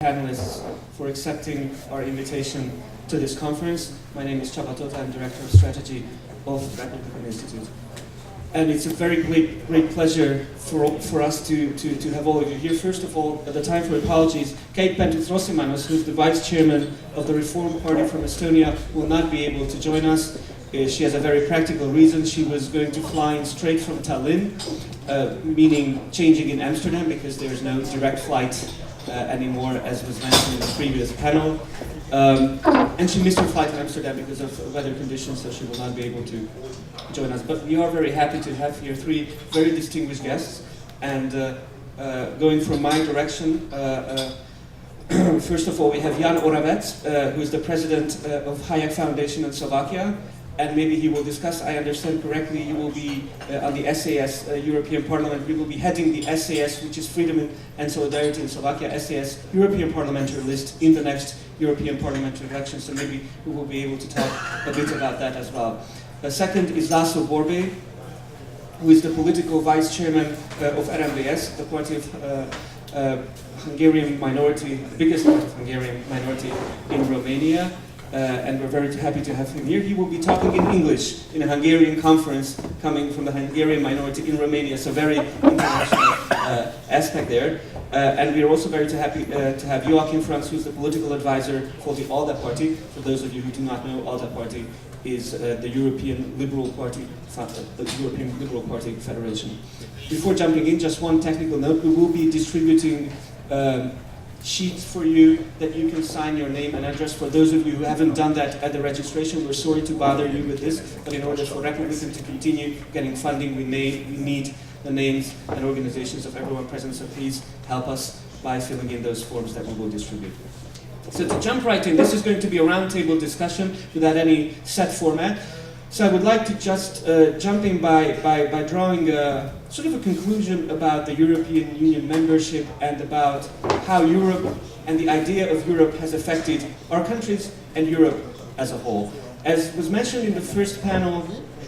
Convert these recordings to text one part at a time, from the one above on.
panelists for accepting our invitation to this conference. My name is Csaba Tóth, I'm Director of Strategy of the Republikon Intézet. And it's a very great pleasure for us to have all of you here. First of all, at the time for apologies, képe, who's the Vice Chairman of the Reform Party from Estonia, will not be able to join us. She has a very practical reason. She was going to fly in straight from Tallinn, meaning changing in Amsterdam because there's no direct flight anymore, as was mentioned in the previous panel. And she missed her flight to Amsterdam because of weather conditions, so she will not be able to join us. But we are very happy to have here three very distinguished guests. And going from my direction, first of all, we have Jan Oravec, who is the president of Hayek Foundation in Slovakia. And maybe he will discuss, I understand correctly, you will be on the SAS European Parliament, you will be heading the SAS, which is Freedom and Solidarity in Slovakia, SAS European Parliamentary list in the next European Parliamentary election, so maybe we will be able to talk a bit about that as well. Second is László Borbély, who is the political vice chairman of RMDS, the party of Hungarian minority, the biggest Hungarian minority in Romania. And we're very happy to have him here. He will be talking in English in a Hungarian conference coming from the Hungarian minority in Romania, so very international aspect there. And we are also very happy to have Joachim Franz, who's the political advisor for the ALDE party. For those of you who do not know, ALDE party is the European Liberal Party, the European Liberal Party Federation. Before jumping in, just one technical note: we will be distributing sheets for you that you can sign your name and address. For those of you who haven't done that at the registration, we're sorry to bother you with this, but in order for Republikon to continue getting funding, we need the names and organizations of everyone present, so please help us by filling in those forms that we will distribute. So to jump right in, this is going to be a roundtable discussion without any set format. So I would like to just jump in by drawing sort of a conclusion about the European Union membership and about how Europe and the idea of Europe has affected our countries and Europe as a whole. As was mentioned in the first panel,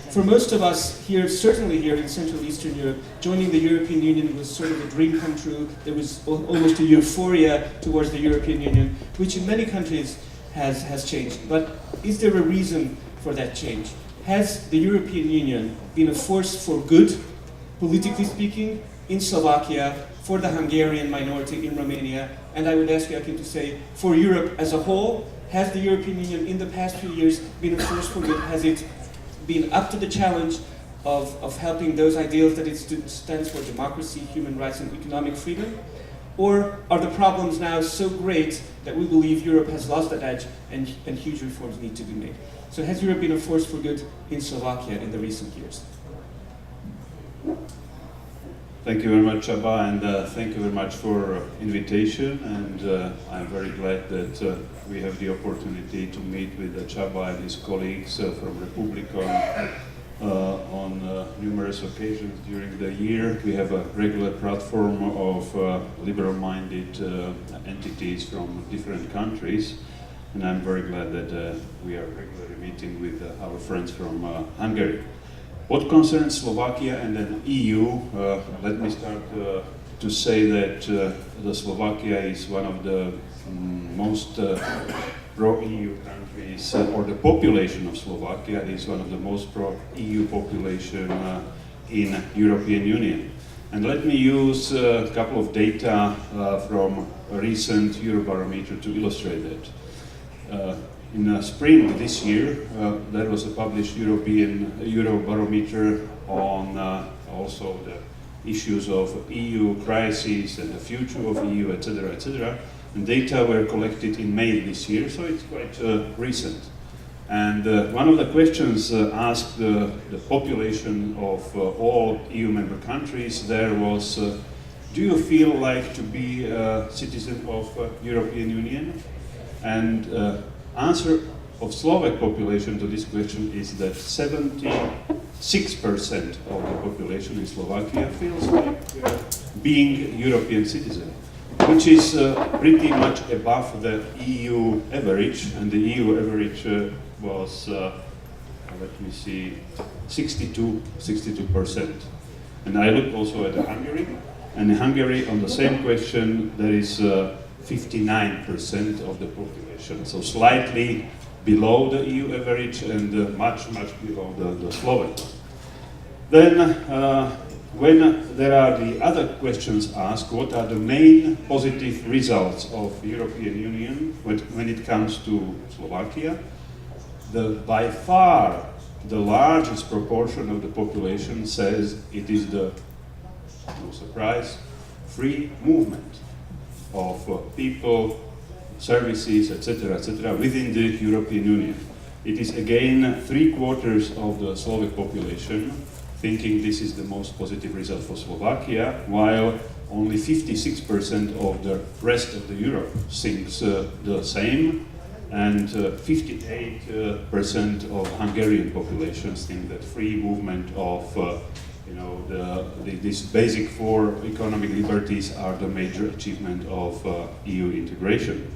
for most of us here, certainly here in Central Eastern Europe, joining the European Union was sort of a dream come true. There was almost a euphoria towards the European Union, which in many countries has changed. But is there a reason for that change? Has the European Union been a force for good, politically speaking, in Slovakia, for the Hungarian minority in Romania, and I would ask Joachim to say, for Europe as a whole? Has the European Union in the past few years been a force for good? Has it been up to the challenge of helping those ideals that it stands for: democracy, human rights, and economic freedom? Or are the problems now so great that we believe Europe has lost that edge and huge reforms need to be made? So has Europe been a force for good in Slovakia in the recent years? Thank you very much, Csaba, and thank you very much for invitation. And I'm very glad that we have the opportunity to meet with Csaba and his colleagues from Republikon on numerous occasions during the year. We have a regular platform of liberal-minded entities from different countries, and I'm very glad that we are regularly meeting with our friends from Hungary. What concerns Slovakia and then EU, let me start to say that the Slovakia is one of the most pro-EU countries, or the population of Slovakia is one of the most pro-EU population in European Union. And let me use a couple of data from a recent Eurobarometer to illustrate that. In spring this year, there was a published European Eurobarometer on also the issues of EU crisis and the future of EU, etc., etc. And data were collected in May this year, so it's quite recent. And one of the questions asked the population of all EU member countries there was, do you feel like to be a citizen of European Union? And answer of Slovak population to this question is that 76% of the population in Slovakia feels like being European citizen, which is pretty much above the EU average, and the EU average was, let me see, 62%. And I look also at Hungary, and in Hungary on the same question there is 59% of the population, so slightly below the EU average and much, much below the Slovak one. Then, when there are the other questions asked, what are the main positive results of the European Union when it comes to Slovakia? By far the largest proportion of the population says it is the, no surprise, free movement of people, services, etc., within the European Union. It is again 3/4 of the Slovak population thinking this is the most positive result for Slovakia, while only 56% of the rest of the Europe thinks the same, and 58% of Hungarian populations think that free movement of these basic 4 economic liberties are the major achievement of EU integration.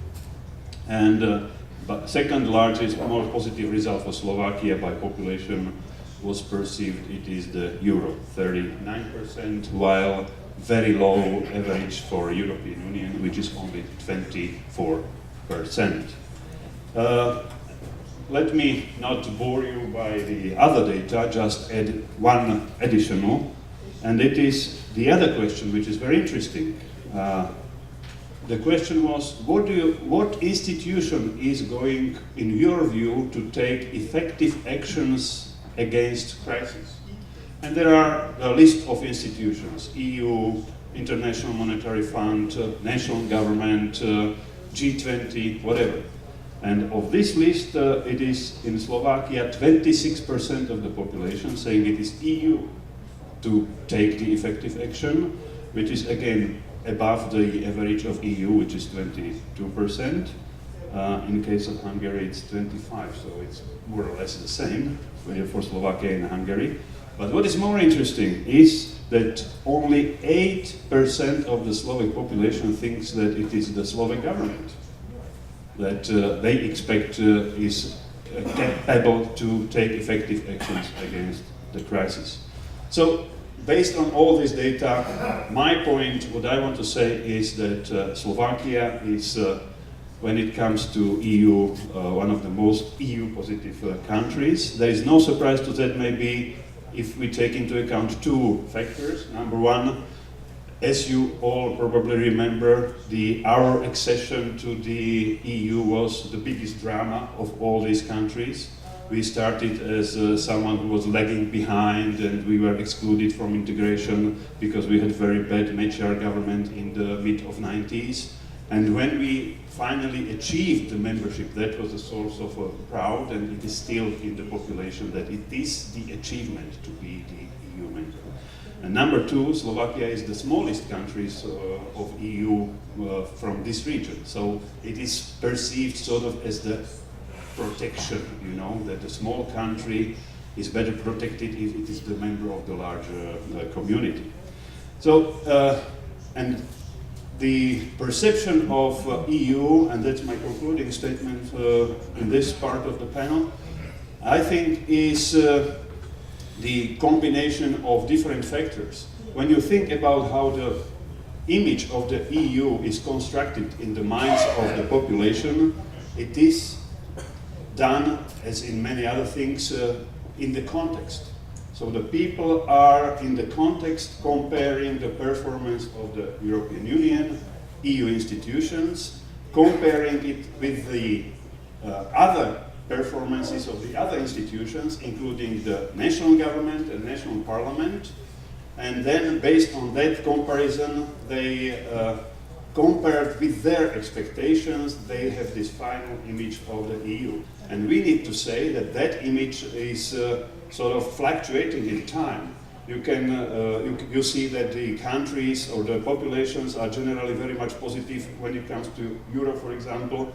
And but second largest, more positive result for Slovakia by population was perceived, it is the euro, 39%, while very low average for European Union, which is only 24%. Let me not bore you by the other data, just add one additional, and it is the other question, which is very interesting. The question was, what institution is going, in your view, to take effective actions against crisis? And there are a list of institutions: EU, International Monetary Fund, national government, G20, whatever. And of this list, it is in Slovakia 26% of the population saying it is EU to take the effective action, which is again above the average of EU, which is 22%. In case of Hungary, it's 25%, so it's more or less the same for Slovakia and Hungary. But what is more interesting is that only 8% of the Slovak population thinks that it is the Slovak government that they expect is capable to take effective actions against the crisis. So, based on all this data, my point, what I want to say is that Slovakia is, when it comes to EU, one of the most EU-positive countries. There is no surprise to that, maybe, if we take into account 2 factors. Number one, as you all probably remember, our accession to the EU was the biggest drama of all these countries. We started as someone who was lagging behind, and we were excluded from integration because we had very bad matriarch government in the mid-90s. And when we finally achieved the membership, that was a source of pride, and it is still in the population that it is the achievement to be the EU member. And number 2, Slovakia is the smallest country of EU from this region. So it is perceived sort of as the protection, that the small country is better protected if it is the member of the larger community. So, and the perception of EU, and that's my concluding statement in this part of the panel, I think is the combination of different factors. When you think about how the image of the EU is constructed in the minds of the population, it is done, as in many other things, in the context. So the people are in the context comparing the performance of the European Union, EU institutions, comparing it with the other performances of the other institutions, including the national government and national parliament, and then based on that comparison, they compared with their expectations, they have this final image of the EU. And we need to say that that image is sort of fluctuating in time. You see that the countries or the populations are generally very much positive when it comes to Euro, for example,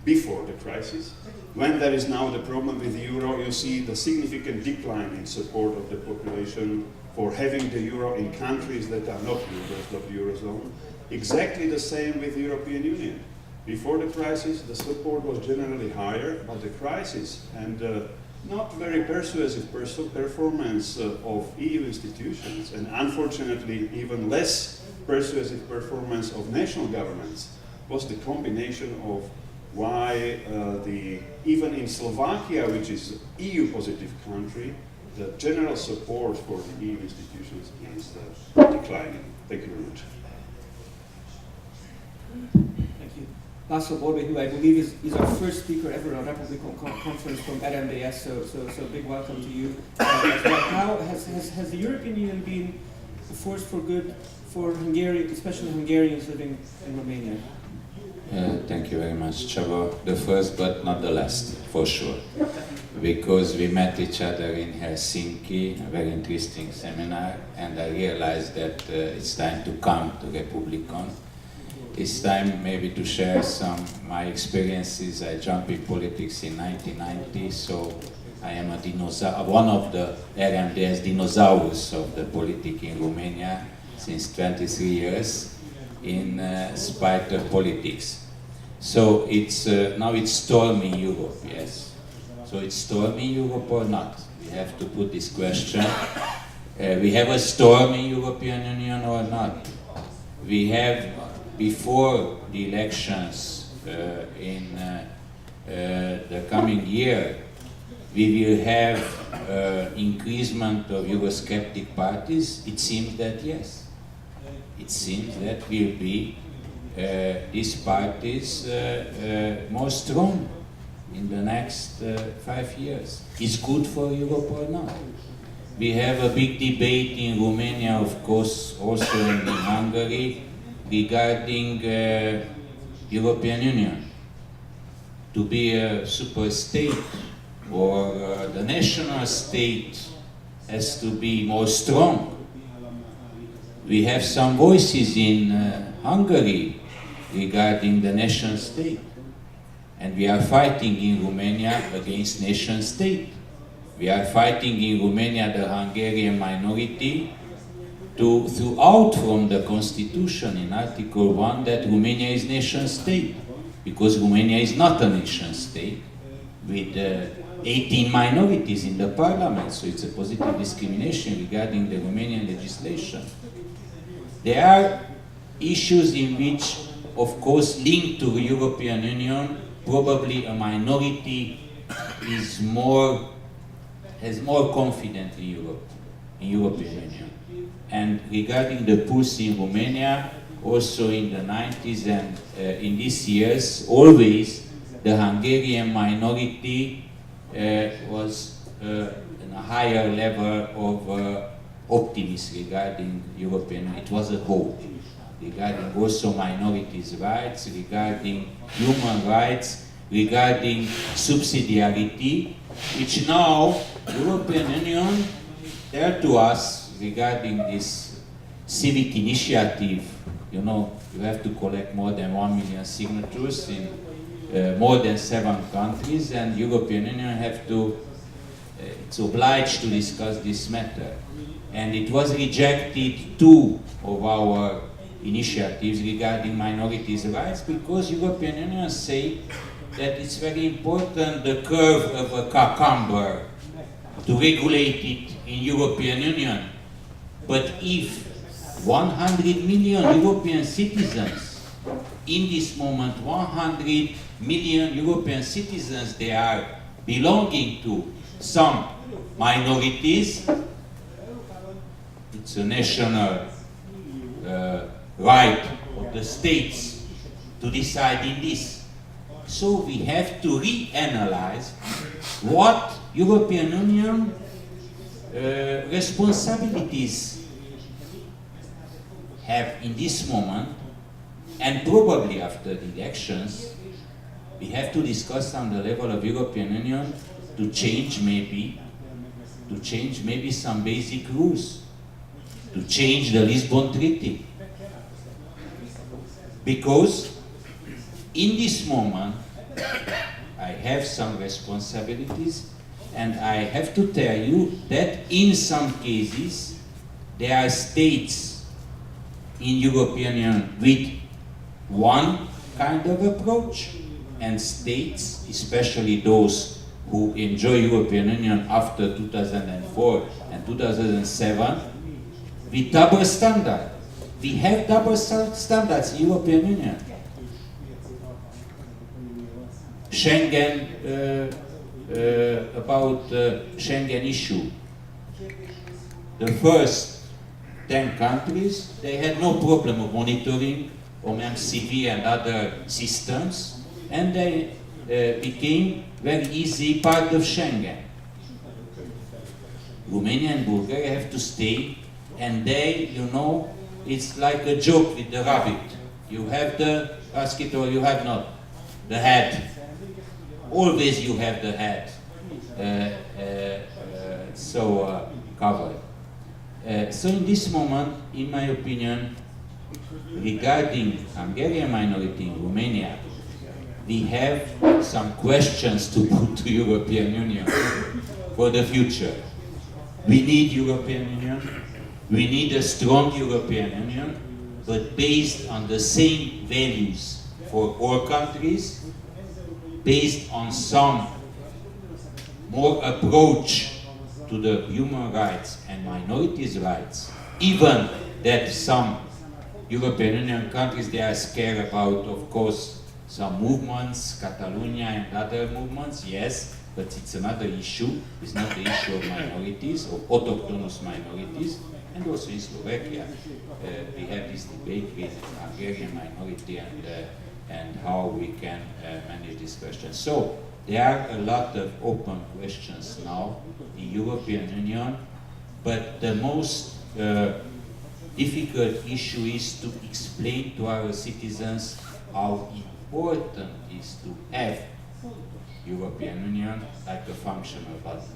before the crisis. When there is now the problem with the Euro, you see the significant decline in support of the population for having the Euro in countries that are not members of the Eurozone. Exactly the same with the European Union. Before the crisis, the support was generally higher, but the crisis and not very persuasive performance of EU institutions, and unfortunately even less persuasive performance of national governments, was the combination of why even in Slovakia, which is an EU-positive country, the general support for the EU institutions is declining. Thank you very much. Thank you. László Borbély, who I believe is our first speaker ever on Republikon conference from RMDS, so big welcome to you. As well. How has the European Union been a force for good for Hungarian, especially Hungarians living in Romania? Thank you very much, Csaba. The first but not the last, for sure. Because we met each other in Helsinki, a very interesting seminar, and I realized that it's time to come to Republikon. It's time maybe to share some my experiences. I jumped in politics in 1990, so I am a dinosaur, one of the RMDS dinosaurs of the politics in Romania since 23 years, in spite of politics. So it's now it's stormy Europe, yes. So it's stormy Europe or not? We have to put this question. We have a stormy European Union or not? We have, before the elections in the coming year, we will have increasement of Eurosceptic parties. It seems that yes. It seems that will be these parties more strong in the next 5 years. Is good for Europe or not? We have a big debate in Romania, of course, also in Hungary, regarding European Union. To be a super state or the national state has to be more strong. We have some voices in Hungary regarding the nation state. And we are fighting in Romania against nation state. We are fighting in Romania the Hungarian minority to throw out from the constitution in Article 1 that Romania is nation state. Because Romania is not a nation state with 18 minorities in the parliament, so it's a positive discrimination regarding the Romanian legislation. There are issues in which, of course, linked to the European Union, probably a minority has more confidence in Europe, in European Union. And regarding the Pulse in Romania, also in the 90s and in these years, always the Hungarian minority was in a higher level of optimism regarding European Union. It was a hope regarding also minorities' rights, regarding human rights, regarding subsidiarity, which now European Union there to us regarding this civic initiative. You know, you have to collect more than 1 million signatures in more than 7 countries, and European Union have to, it's obliged to discuss this matter. And it was rejected 2 of our initiatives regarding minorities' rights because European Union say that it's very important the curve of a cucumber to regulate it in European Union. But if 100 million European citizens, in this moment 100 million European citizens, they are belonging to some minorities, it's a national right of the states to decide in this. So we have to reanalyze what European Union responsibilities have in this moment, and probably after the elections, we have to discuss on the level of European Union to change maybe some basic rules, to change the Lisbon Treaty. Because in this moment, I have some responsibilities, and I have to tell you that in some cases, there are states in European Union with one kind of approach, and states, especially those who enjoy European Union after 2004 and 2007, with double standard. We have double standards in European Union. Schengen, about Schengen issue. The first 10 countries, they had no problem of monitoring MCV and other systems, and they became very easy part of Schengen. Romania and Bulgaria have to stay, and they, you know, it's like a joke with the rabbit. You have the basket or you have not. The head. Always you have the head. Covered. So in this moment, in my opinion, regarding Hungarian minority in Romania, we have some questions to put to European Union for the future. We need European Union. We need a strong European Union, but based on the same values for all countries, based on some more approach to the human rights and minorities' rights, even that some European Union countries, they are scared about, of course, some movements, Catalonia and other movements, yes, but it's another issue. It's not the issue of minorities, of autochthonous minorities. And also in Slovakia, we have this debate with Hungarian minority and how we can manage this question. So there are a lot of open questions now in European Union, but the most difficult issue is to explain to our citizens how important it is to have European Union like a functional body.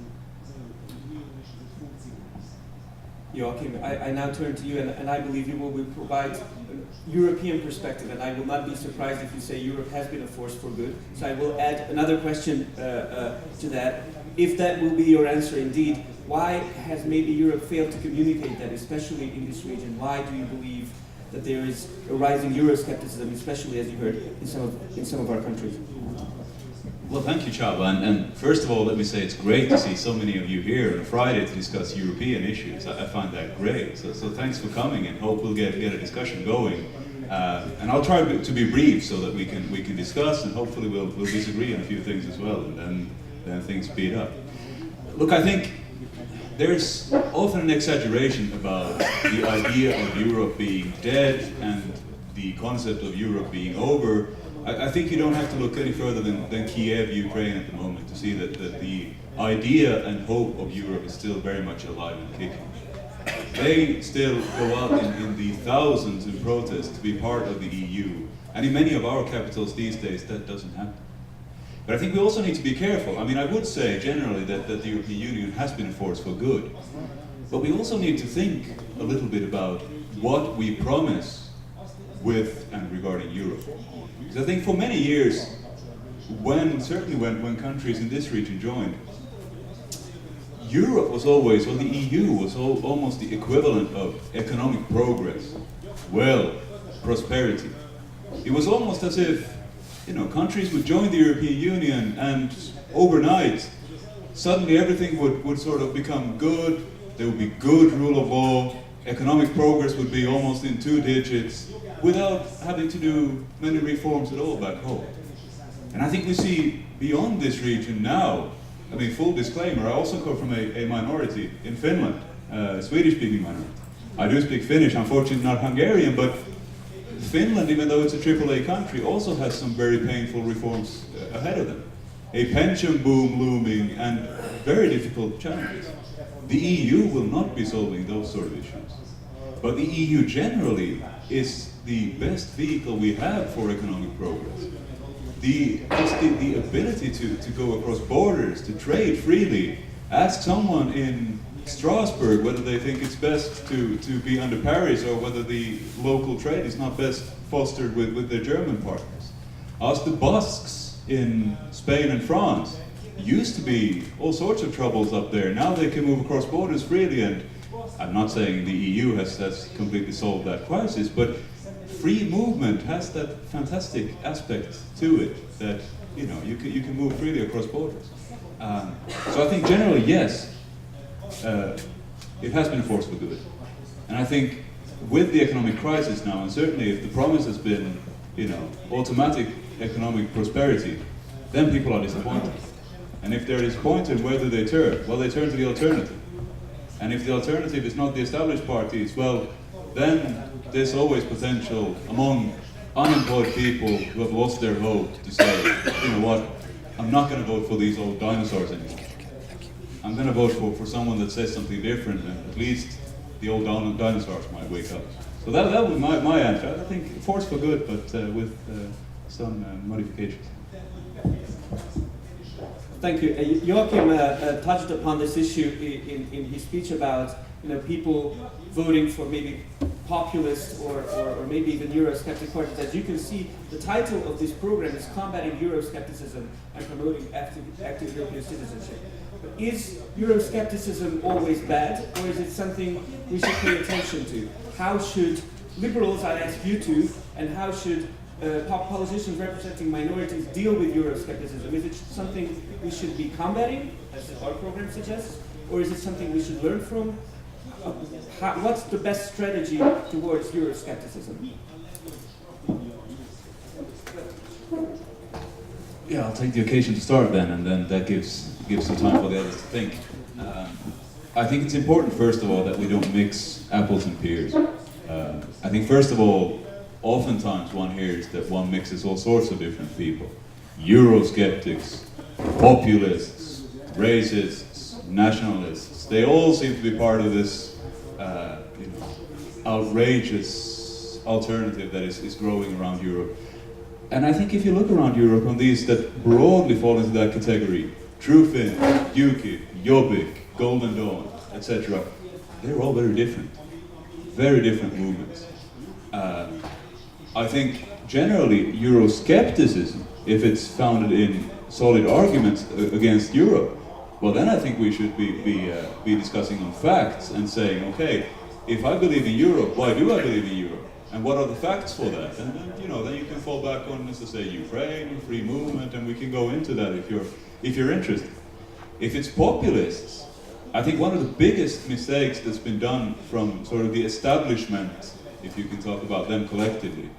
Joachim, I now turn to you, and I believe you will provide a European perspective, and I will not be surprised if you say Europe has been a force for good. So I will add another question to that. If that will be your answer indeed, why has maybe Europe failed to communicate that, especially in this region? Why do you believe that there is a rising euroscepticism, especially as you heard in some of our countries? Well, thank you, Csaba. And first of all, let me say it's great to see so many of you here on a Friday to discuss European issues. I find that great. So thanks for coming, and hope we'll get a discussion going. And I'll try to be brief so that we can discuss, and hopefully we'll disagree on a few things as well, and then things speed up. Look, I think there's often an exaggeration about the idea of Europe being dead and the concept of Europe being over. I think you don't have to look any further than Kiev, Ukraine at the moment to see that the idea and hope of Europe is still very much alive and kicking. They still go out in the thousands in protest to be part of the EU. And in many of our capitals these days, that doesn't happen. But I think we also need to be careful. I mean, I would say generally that the European Union has been a force for good. But we also need to think a little bit about what we promise with and regarding Europe. Because I think for many years, certainly when countries in this region joined, Europe was always, well, the EU was almost the equivalent of economic progress, wealth, prosperity. It was almost as if, countries would join the European Union and overnight, suddenly everything would sort of become good, there would be good rule of law, economic progress would be almost in 2 digits, without having to do many reforms at all back home. And I think we see beyond this region now, I mean, full disclaimer, I also come from a minority in Finland, a Swedish-speaking minority. I do speak Finnish, unfortunately not Hungarian, but Finland, even though it's a AAA country, also has some very painful reforms ahead of them. A pension boom looming and very difficult challenges. The EU will not be solving those sort of issues. But the EU generally is the best vehicle we have for economic progress. The ability to go across borders, to trade freely. Ask someone in Strasbourg whether they think it's best to be under Paris or whether the local trade is not best fostered with their German partners. Ask the Basques in Spain and France. Used to be all sorts of troubles up there. Now they can move across borders freely, and I'm not saying the EU has completely solved that crisis, but free movement has that fantastic aspect to it that you can move freely across borders. So I think generally, yes, it has been a force for good. And I think with the economic crisis now, and certainly if the promise has been, automatic economic prosperity, then people are disappointed. And if they're disappointed, where do they turn? Well, they turn to the alternative. And if the alternative is not the established parties, well, then there's always potential among unemployed people who have lost their hope to say, you know what, I'm not going to vote for these old dinosaurs anymore. I'm going to vote for someone that says something different, and at least the old dinosaurs might wake up. So that was my answer. I think force for good, but with some modifications. Thank you. Joachim touched upon this issue in his speech about people voting for maybe populist or maybe even Eurosceptic parties. As you can see, the title of this program is Combating Euroscepticism and Promoting Active European Citizenship. But is Euroscepticism always bad, or is it something we should pay attention to? How should liberals, I'd ask you to, and how should politicians representing minorities deal with Euroscepticism? Is it something we should be combating, as our program suggests, or is it something we should learn from? What's the best strategy towards Euroscepticism? Yeah, I'll take the occasion to start then, and then that gives some time for the others to think. I think it's important, first of all, that we don't mix apples and pears. I think, first of all, oftentimes one hears that one mixes all sorts of different people. Eurosceptics, populists, racists, nationalists. They all seem to be part of this outrageous alternative that is growing around Europe. And I think if you look around Europe on these that broadly fall into that category, True Finn, UKIP, Jobbik, Golden Dawn, etc., they're all very different movements. I think generally Euroscepticism, if it's founded in solid arguments against Europe, well then I think we should be discussing on facts and saying, okay, if I believe in Europe, why do I believe in Europe? And what are the facts for that? And then you can fall back on, let's say, Ukraine, free movement, and we can go into that if you're interested. If it's populists, I think one of the biggest mistakes that's been done from sort of the establishment, if you can talk about them collectively,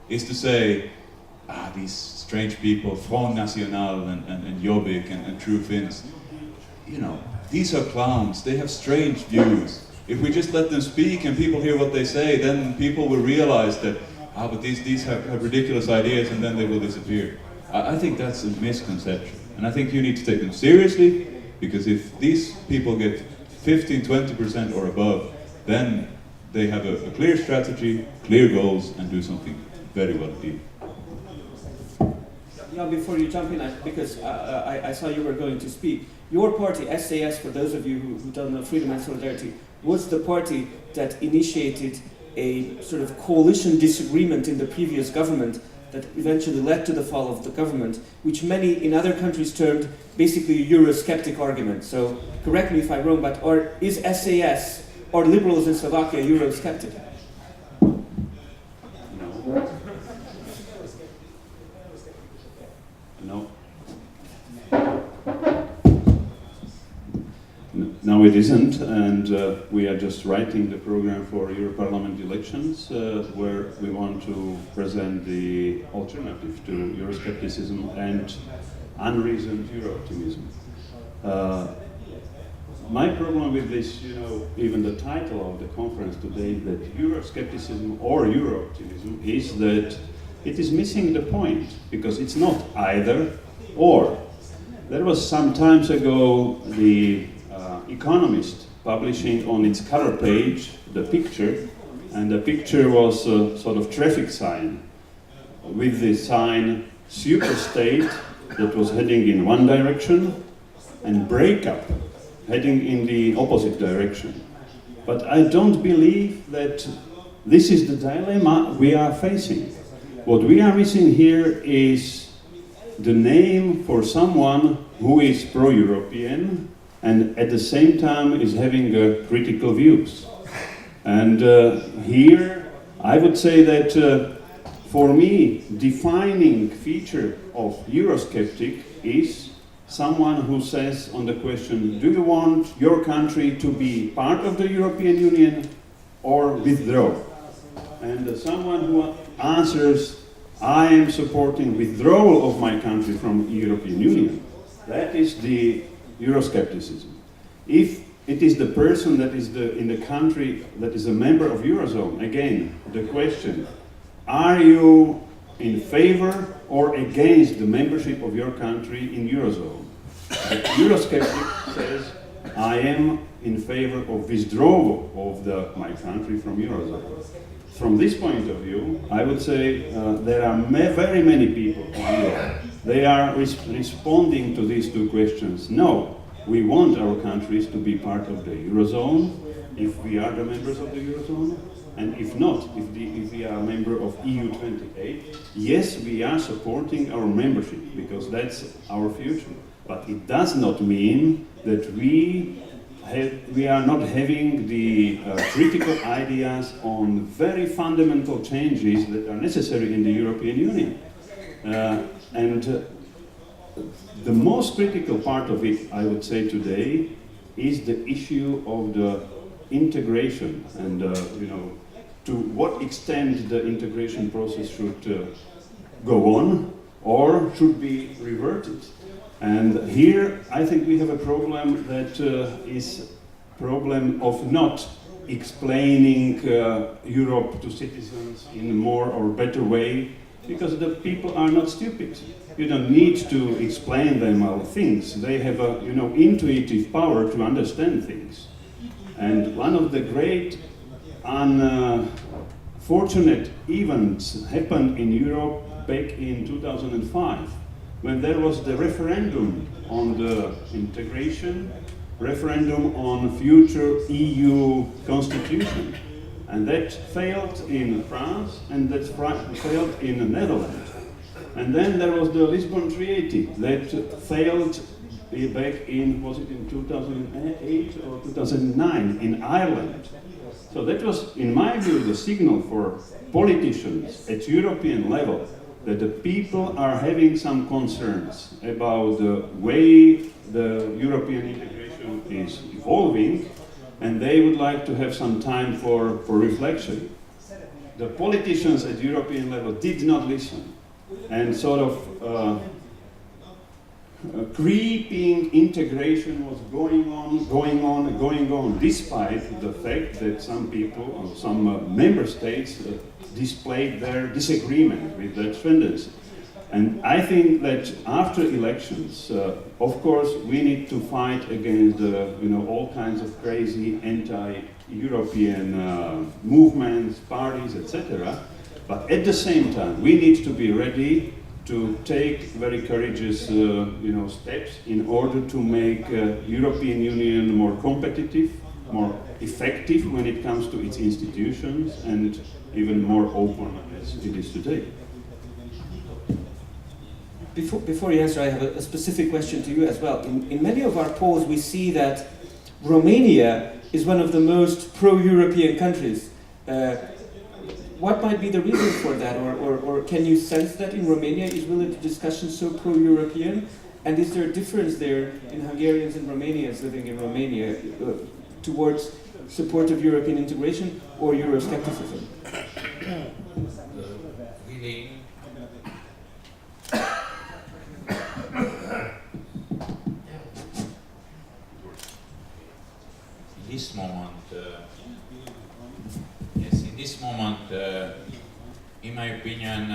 is to say, these strange people, Front National and Jobbik and True Finns, these are clowns, they have strange views. If we just let them speak and people hear what they say, then people will realize that, but these have ridiculous ideas, and then they will disappear. I think that's a misconception. And I think you need to take them seriously, because if these people get 15, 20% or above, then they have a clear strategy, clear goals, and do something very well indeed. Yeah, before you jump in, because I saw you were going to speak, your party, SAS, for those of you who don't know, Freedom and Solidarity, was the party that initiated a sort of coalition disagreement in the previous government that eventually led to the fall of the government, which many in other countries termed basically a Eurosceptic argument. So correct me if I'm wrong, but is SAS or liberals in Slovakia Eurosceptic? No. No, it isn't, and we are just writing the program for Europarlament elections, where we want to present the alternative to Euroscepticism and unreasoned Eurooptimism. My problem with this, even the title of the conference today, that Euroscepticism or Eurooptimism, is that it is missing the point, because it's not either or. There was some time ago the Economist publishing on its cover page the picture, and the picture was a sort of traffic sign with the sign superstate that was heading in one direction and breakup heading in the opposite direction. But I don't believe that this is the dilemma we are facing. What we are missing here is the name for someone who is pro-European and at the same time is having critical views. And here I would say that for me, defining feature of Eurosceptic is someone who says on the question, do you want your country to be part of the European Union or withdraw? And someone who answers I am supporting withdrawal of my country from the European Union. That is the Euroscepticism. If it is the person that is in the country that is a member of Eurozone, again, the question, are you in favor or against the membership of your country in Eurozone? The Eurosceptic says, I am in favor of withdrawal of my country from Eurozone. From this point of view, I would say there are very many people in Europe. They are responding to these two questions. No, we want our countries to be part of the Eurozone, if we are the members of the Eurozone, and if not, if we are a member of EU28, yes, we are supporting our membership, because that's our future. But it does not mean that we are not having the critical ideas on very fundamental changes that are necessary in the European Union. The most critical part of it, I would say today, is the issue of the integration and, to what extent the integration process should go on or should be reverted. And here I think we have a problem that is a problem of not explaining Europe to citizens in a more or better way, because the people are not stupid. You don't need to explain them all things. They have a intuitive power to understand things. And one of the great unfortunate events happened in Europe back in 2005, when there was the referendum on the integration, referendum on future EU constitution. And that failed in France, and that failed in the Netherlands. And then there was the Lisbon Treaty that failed back in, was it in 2008 or 2009, in Ireland. So that was, in my view, the signal for politicians at European level that the people are having some concerns about the way the European integration is evolving, and they would like to have some time for reflection. The politicians at European level did not listen, and sort of creeping integration was going on, despite the fact that some people, or some member states, displayed their disagreement with that tendency. And I think that after elections, of course, we need to fight against all kinds of crazy anti-European movements, parties, etc. But at the same time, we need to be ready to take very courageous steps in order to make European Union more competitive, more effective when it comes to its institutions, and even more open as it is today. Before you answer, I have a specific question to you as well. In many of our polls, we see that Romania is one of the most pro-European countries. What might be the reason for that, or can you sense that in Romania is really the discussion so pro-European? And is there a difference there in Hungarians and Romanians living in Romania towards support of European integration or Euroscepticism? Really, this moment, in my opinion,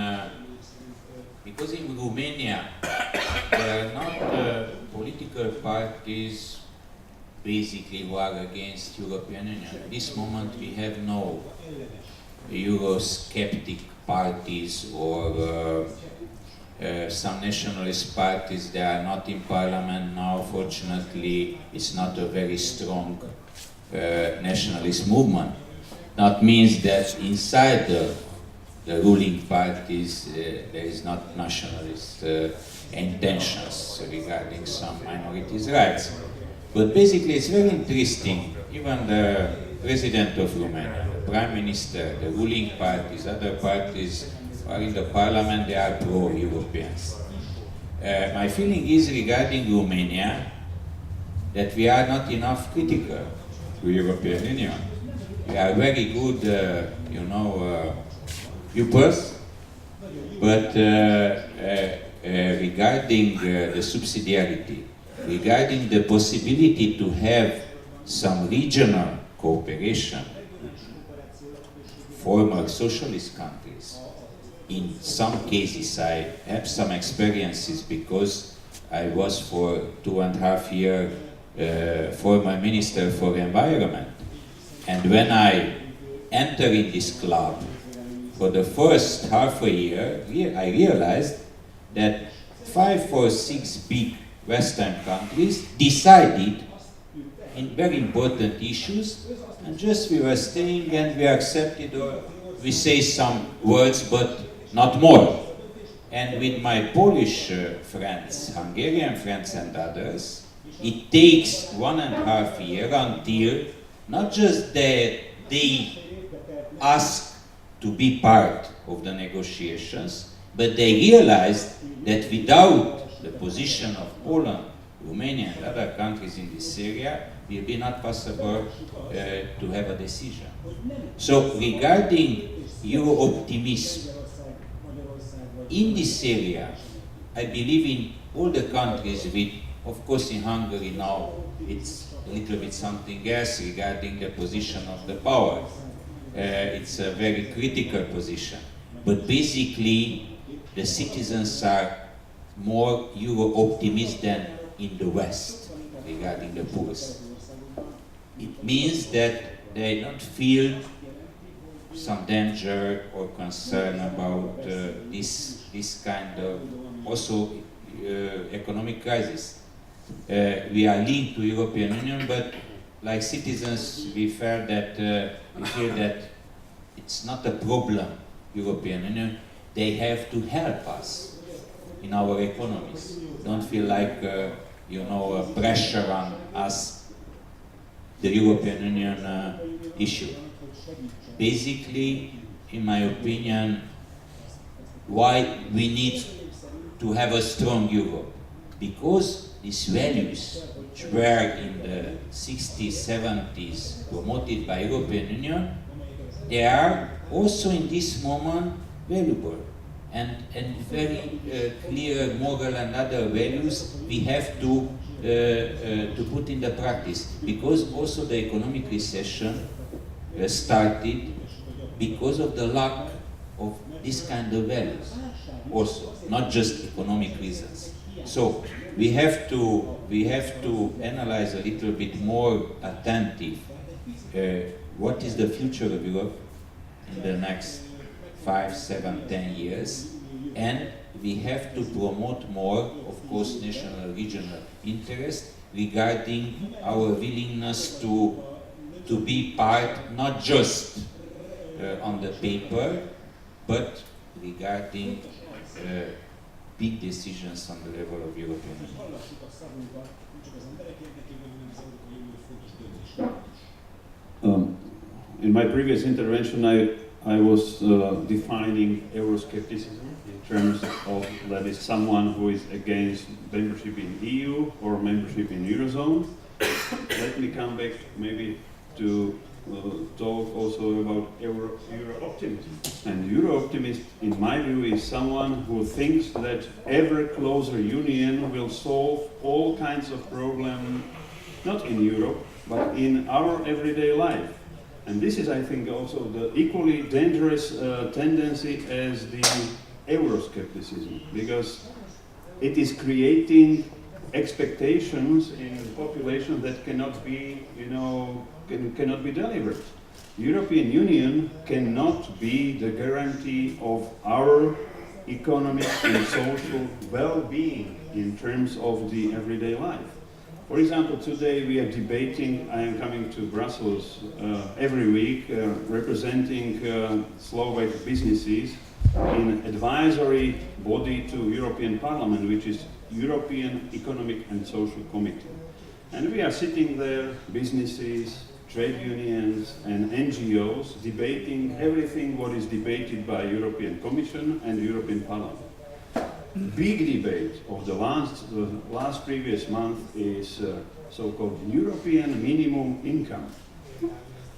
because in Romania there are not political parties basically who are against European Union. At this moment we have no Eurosceptic parties or some nationalist parties. They are not in parliament now. Fortunately, it's not a very strong nationalist movement. That means that inside the ruling parties there is not nationalist intentions regarding some minorities' rights. But basically it's very interesting. Even the president of Romania, the prime minister, the ruling parties, other parties are in the parliament, they are pro-Europeans. My feeling is regarding Romania that we are not enough critical to European Union. We are very good, viewers, But regarding the subsidiarity, regarding the possibility to have some regional cooperation, former socialist countries, in some cases I have some experiences because I was for 2.5 years former Minister for Environment. And when I entered in this club, for the first half a year, I realized that 5 or 6 big Western countries decided in very important issues, and just we were staying and we accepted, or we say some words, but not more. And with my Polish friends, Hungarian friends and others, it takes 1.5 years until not just that they ask to be part of the negotiations, but they realized that without the position of Poland, Romania and other countries in this area, it will be not possible to have a decision. So regarding Eurooptimism, in this area, I believe in all the countries with, of course in Hungary now, it's a little bit something else regarding the position of the power. It's a very critical position. But basically, the citizens are more Euro-optimist than in the West regarding the polls. It means that they don't feel some danger or concern about this kind of also economic crisis. We are linked to European Union, but like citizens, we feel that it's not a problem, European Union. They have to help us in our economies. Don't feel like pressure on us, the European Union issue. Basically, in my opinion, why we need to have a strong Europe? Because these values, which were in the 60s, 70s promoted by European Union, they are also in this moment valuable. And very clear moral and other values we have to put in the practice. Because also the economic recession started because of the lack of this kind of values, also, not just economic reasons. So we have to analyze a little bit more attentive what is the future of Europe in the next 5, 7, 10 years, and we have to promote more, of course, national, regional interest regarding our willingness to be part, not just on the paper, but regarding big decisions on the level of European Union. In my previous intervention, I was defining euroscepticism in terms of that is someone who is against membership in EU or membership in Eurozone. Let me come back maybe to talk also about Euro-optimism. And Euro-optimist, in my view, is someone who thinks that ever closer union will solve all kinds of problems, not in Europe, but in our everyday life. And this is, I think, also the equally dangerous tendency as the Euroscepticism, because it is creating expectations in the population that cannot be, cannot be delivered. European Union cannot be the guarantee of our economic and social well-being in terms of the everyday life. For example, today we are debating, I am coming to Brussels every week representing Slovak businesses in advisory body to European Parliament, which is European Economic and Social Committee. And we are sitting there, businesses, trade unions and NGOs, debating everything what is debated by European Commission and European Parliament. Big debate of the last previous month is so-called European minimum income.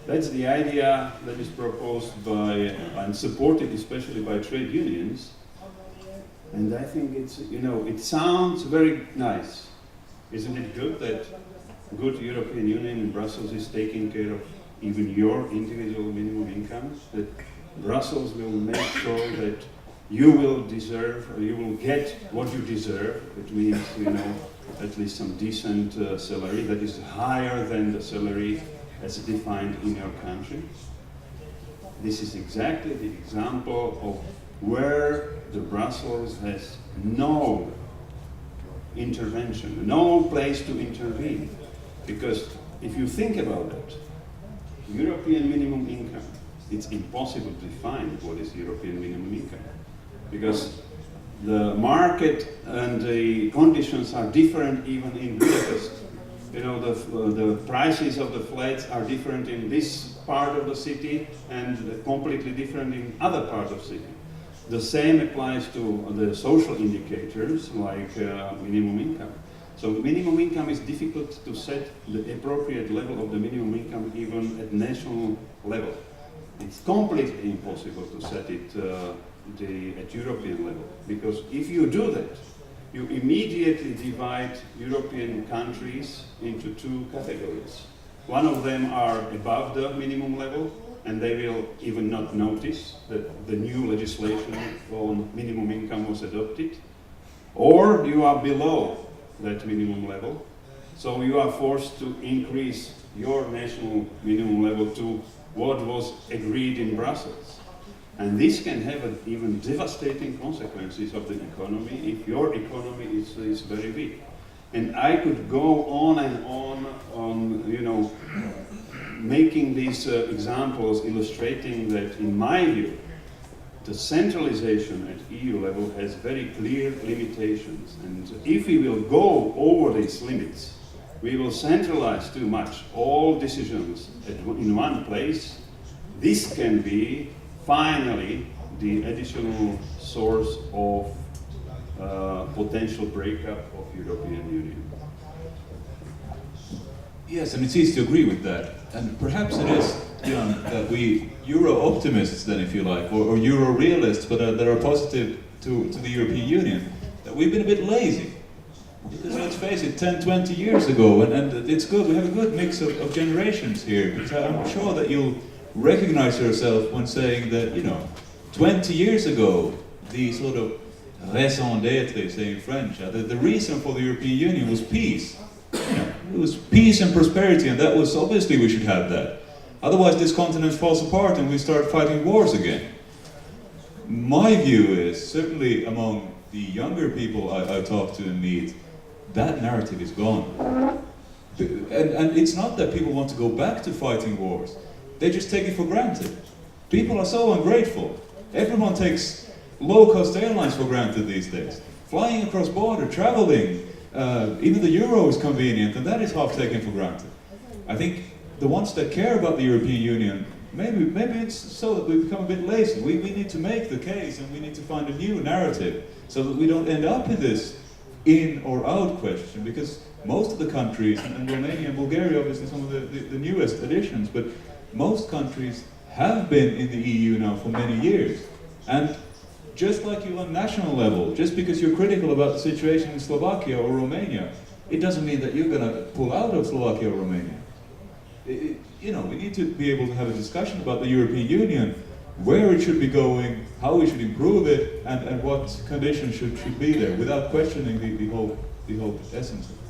That's the idea that is proposed by and supported especially by trade unions, And I think it's, you know, it sounds very nice. Isn't it good that good European Union in Brussels is taking care of even your individual minimum income? That Brussels will make sure that you will deserve, or you will get what you deserve, which means, you know, at least some decent salary that is higher than the salary as defined in your country. This is exactly the example of where the Brussels has no intervention, no place to intervene. Because if you think about it, European minimum income, it's impossible to define what is European minimum income. Because the market and the conditions are different even in Budapest. You know, the prices of the flats are different in this part of the city and completely different in other parts of the city. The same applies to the social indicators like minimum income. So minimum income is difficult to set the appropriate level of the minimum income even at national level. It's completely impossible to set it at European level, because if you do that, you immediately divide European countries into two categories. One of them are above the minimum level, and they will even not notice that the new legislation on minimum income was adopted. Or you are below that minimum level, so you are forced to increase your national minimum level to what was agreed in Brussels. And this can have even devastating consequences of the economy if your economy is very weak. And I could go on and on, you know, making these examples illustrating that, in my view, the centralization at EU level has very clear limitations. And if we will go over these limits, we will centralize too much all decisions in one place. This can be finally the additional source of potential breakup of European Union. Yes, and it's easy to agree with that. And perhaps it is, Jan, that we Euro-optimists then, if you like, or Euro-realists, but that are positive to the European Union, that we've been a bit lazy. Because let's face it, 10, 20 years ago, and it's good, we have a good mix of generations here, because I'm sure that you'll recognize yourself when saying that, you know, 20 years ago, the sort of raison d'être, they say in French, the reason for the European Union was peace. You know, it was peace and prosperity, and that was, obviously we should have that. Otherwise this continent falls apart and we start fighting wars again. My view is, certainly among the younger people I talk to and meet, that narrative is gone. And it's not that people want to go back to fighting wars. They just take it for granted. People are so ungrateful. Everyone takes low-cost airlines for granted these days. Flying across border, traveling, even the euro is convenient, and that is half taken for granted. I think the ones that care about the European Union, maybe it's so that we become a bit lazy. We need to make the case, and we need to find a new narrative so that we don't end up in this in or out question, because most of the countries, and Romania and Bulgaria obviously some of the newest additions, but most countries have been in the EU now for many years. And just like you on national level, just because you're critical about the situation in Slovakia or Romania, it doesn't mean that you're going to pull out of Slovakia or Romania. You know, we need to be able to have a discussion about the European Union, where it should be going, how we should improve it, and what conditions should be there, without questioning the whole essence of it.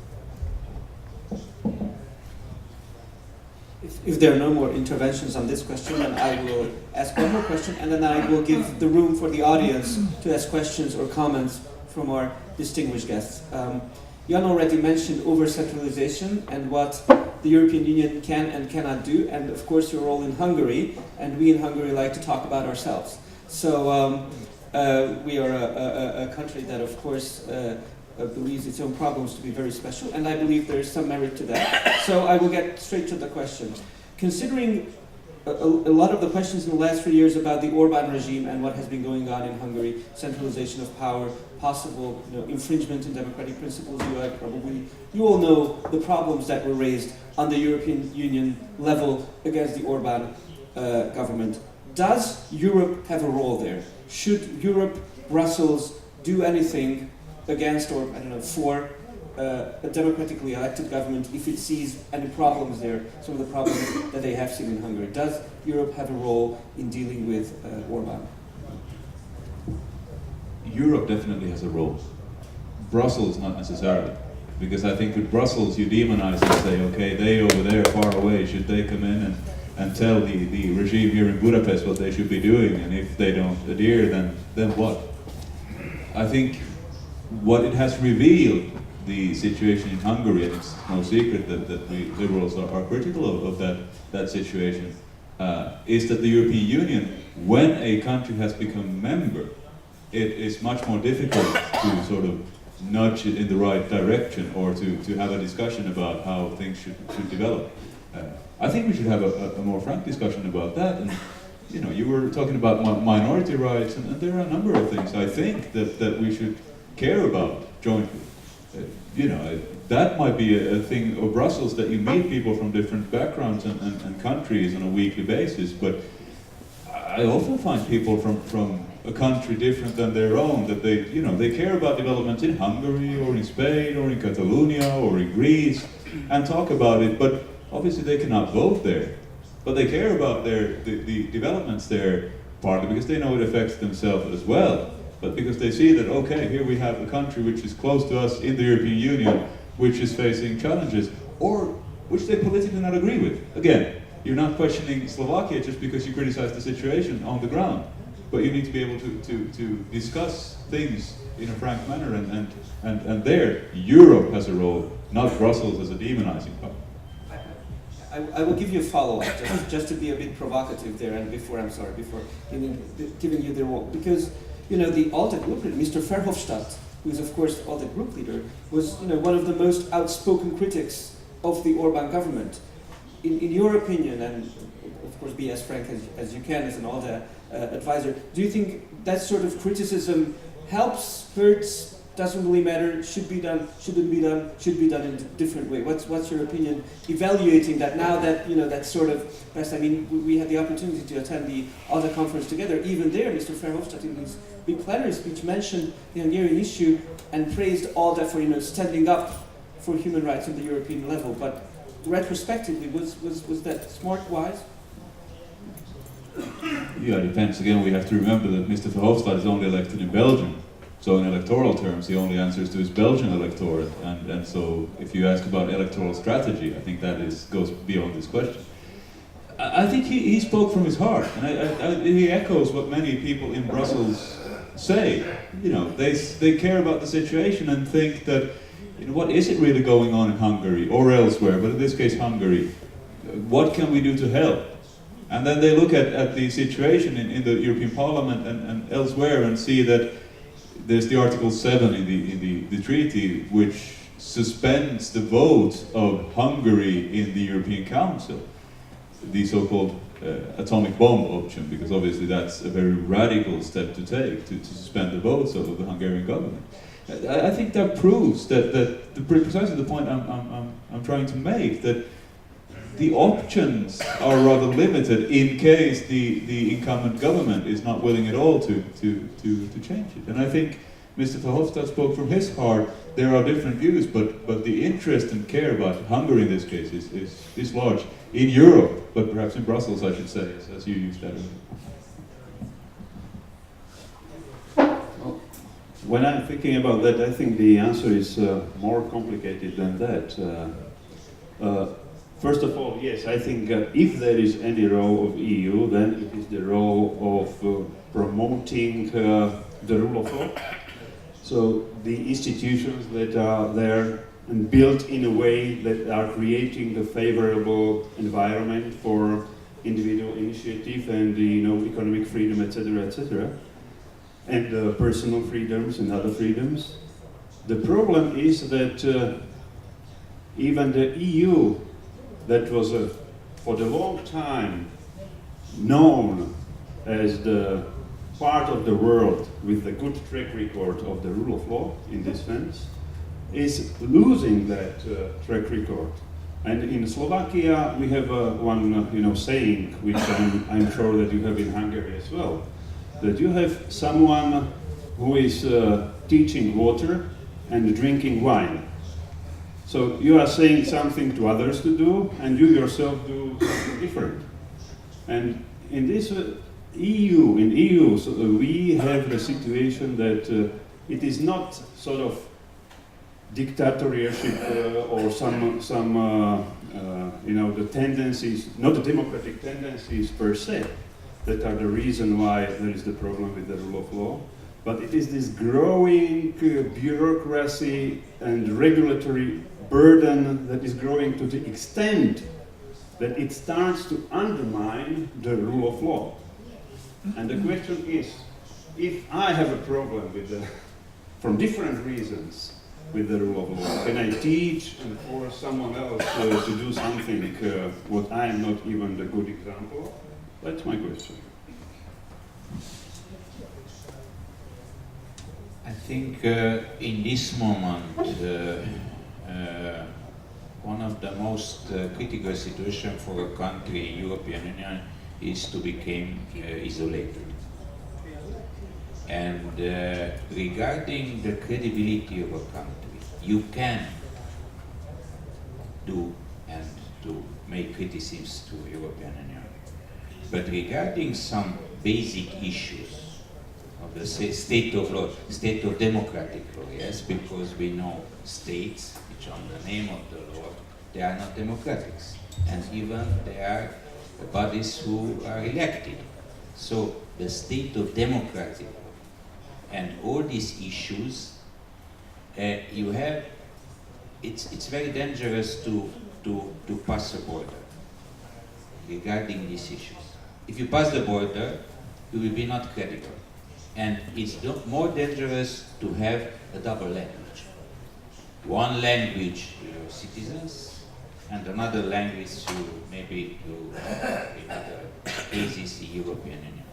If there are no more interventions on this question, then I will ask one more question, and then I will give the room for the audience to ask questions or comments from our distinguished guests. Jan already mentioned over-centralization and what the European Union can and cannot do, and of course your role in Hungary, and we in Hungary like to talk about ourselves. So we are a country that of course believes its own problems to be very special, and I believe there is some merit to that. So I will get straight to the question. Considering a lot of the questions in the last 3 years about the Orbán regime and what has been going on in Hungary, centralization of power, possible infringement in democratic principles, you all know the problems that were raised on the European Union level against the Orbán government. Does Europe have a role there? Should Europe, Brussels, do anything against or, I don't know, for a democratically elected government if it sees any problems there, some of the problems that they have seen in Hungary? Does Europe have a role in dealing with Orbán? Europe definitely has a role. Brussels not necessarily. Because I think with Brussels you demonize and say, okay, they over there far away, should they come in and tell the regime here in Budapest what they should be doing, and if they don't adhere, then what? I think what it has revealed, the situation in Hungary, and it's no secret that we liberals are critical of that situation, is that the European Union, when a country has become a member, it is much more difficult to sort of nudge it in the right direction or to have a discussion about how things should develop. I think we should have a more frank discussion about that. And you know, you were talking about minority rights, and there are a number of things I think that we should care about jointly. You know, that might be a thing of Brussels, that you meet people from different backgrounds and countries on a weekly basis, but I often find people from a country different than their own, that they care about developments in Hungary or in Spain or in Catalonia or in Greece and talk about it, but obviously they cannot vote there. But they care about the developments there, partly because they know it affects themselves as well, but because they see that, okay, here we have a country which is close to us in the European Union, which is facing challenges, or which they politically not agree with. Again, you're not questioning Slovakia just because you criticize the situation on the ground, but you need to be able to discuss things in a frank manner, and there, Europe has a role, not Brussels as a demonizing power. I will give you a follow-up, just to be a bit provocative there, and before giving you the role, because the ALDE group leader, Mr. Verhofstadt, who is of course ALDE group leader, was one of the most outspoken critics of the Orbán government. In your opinion, and of course be as frank as you can as an ALDE advisor, do you think that sort of criticism helps, hurts, doesn't really matter, should be done, shouldn't be done, should be done in a different way? What's your opinion evaluating that now that that sort of best? I mean, we had the opportunity to attend the ALDE conference together. Even there, Mr. Verhofstadt in his big plenary speech mentioned the Hungarian issue and praised ALDE for standing up for human rights on the European level. But retrospectively, was that smart, wise? Yeah, it depends. Again, we have to remember that Mr. Verhofstadt is only elected in Belgium. So in electoral terms, he only answers to his Belgian electorate. And so if you ask about electoral strategy, I think that goes beyond this question. I think he spoke from his heart, and he echoes what many people in Brussels say. They care about the situation and think that, what is it really going on in Hungary or elsewhere, but in this case Hungary? What can we do to help? And then they look at the situation in the European Parliament and elsewhere and see that there's the Article 7 in the treaty, which suspends the vote of Hungary in the European Council, the so-called atomic bomb option, because obviously that's a very radical step to take, to suspend the votes of the Hungarian government. I think that proves that precisely the point I'm trying to make, that the options are rather limited in case the incumbent government is not willing at all to change it. And I think Mr. Verhofstadt spoke from his heart. There are different views, but the interest and care about Hungary in this case is large. In Europe, but perhaps in Brussels, I should say, as you used that. When I'm thinking about that, I think the answer is more complicated than that. First of all, yes, I think if there is any role of EU, then it is the role of promoting the rule of law. So the institutions that are there and built in a way that are creating the favorable environment for individual initiative and economic freedom, etc., and personal freedoms and other freedoms. The problem is that even the EU, that was for the long time known as the part of the world with a good track record of the rule of law in this sense, is losing that track record. And in Slovakia we have one saying, which I'm sure that you have in Hungary as well, that you have someone who is teaching water and drinking wine. So you are saying something to others to do, and you yourself do something different. And in this in EU, so we have the situation that it is not sort of dictatorship or the tendencies, not the democratic tendencies per se, that are the reason why there is the problem with the rule of law, but it is this growing bureaucracy and regulatory burden that is growing to the extent that it starts to undermine the rule of law. And the question is, if I have a problem with from different reasons, with the rule of law, can I teach and force someone else to do something what I am not even the good example? That's my question. I think in this moment, one of the most critical situations for a country in European Union is to become isolated. And regarding the credibility of a country, you can do and to make criticisms to European Union. But regarding some basic issues of the state of law, state of democratic law, yes, because we know states, which on the name of the law, they are not democratics. And even they are bodies who are elected. So the state of democratic law and all these issues, you have, it's very dangerous to pass a border regarding these issues. If you pass the border, you will be not credible. And it's more dangerous to have a double language. One language to your citizens, and another language to maybe to in other cases the European Union.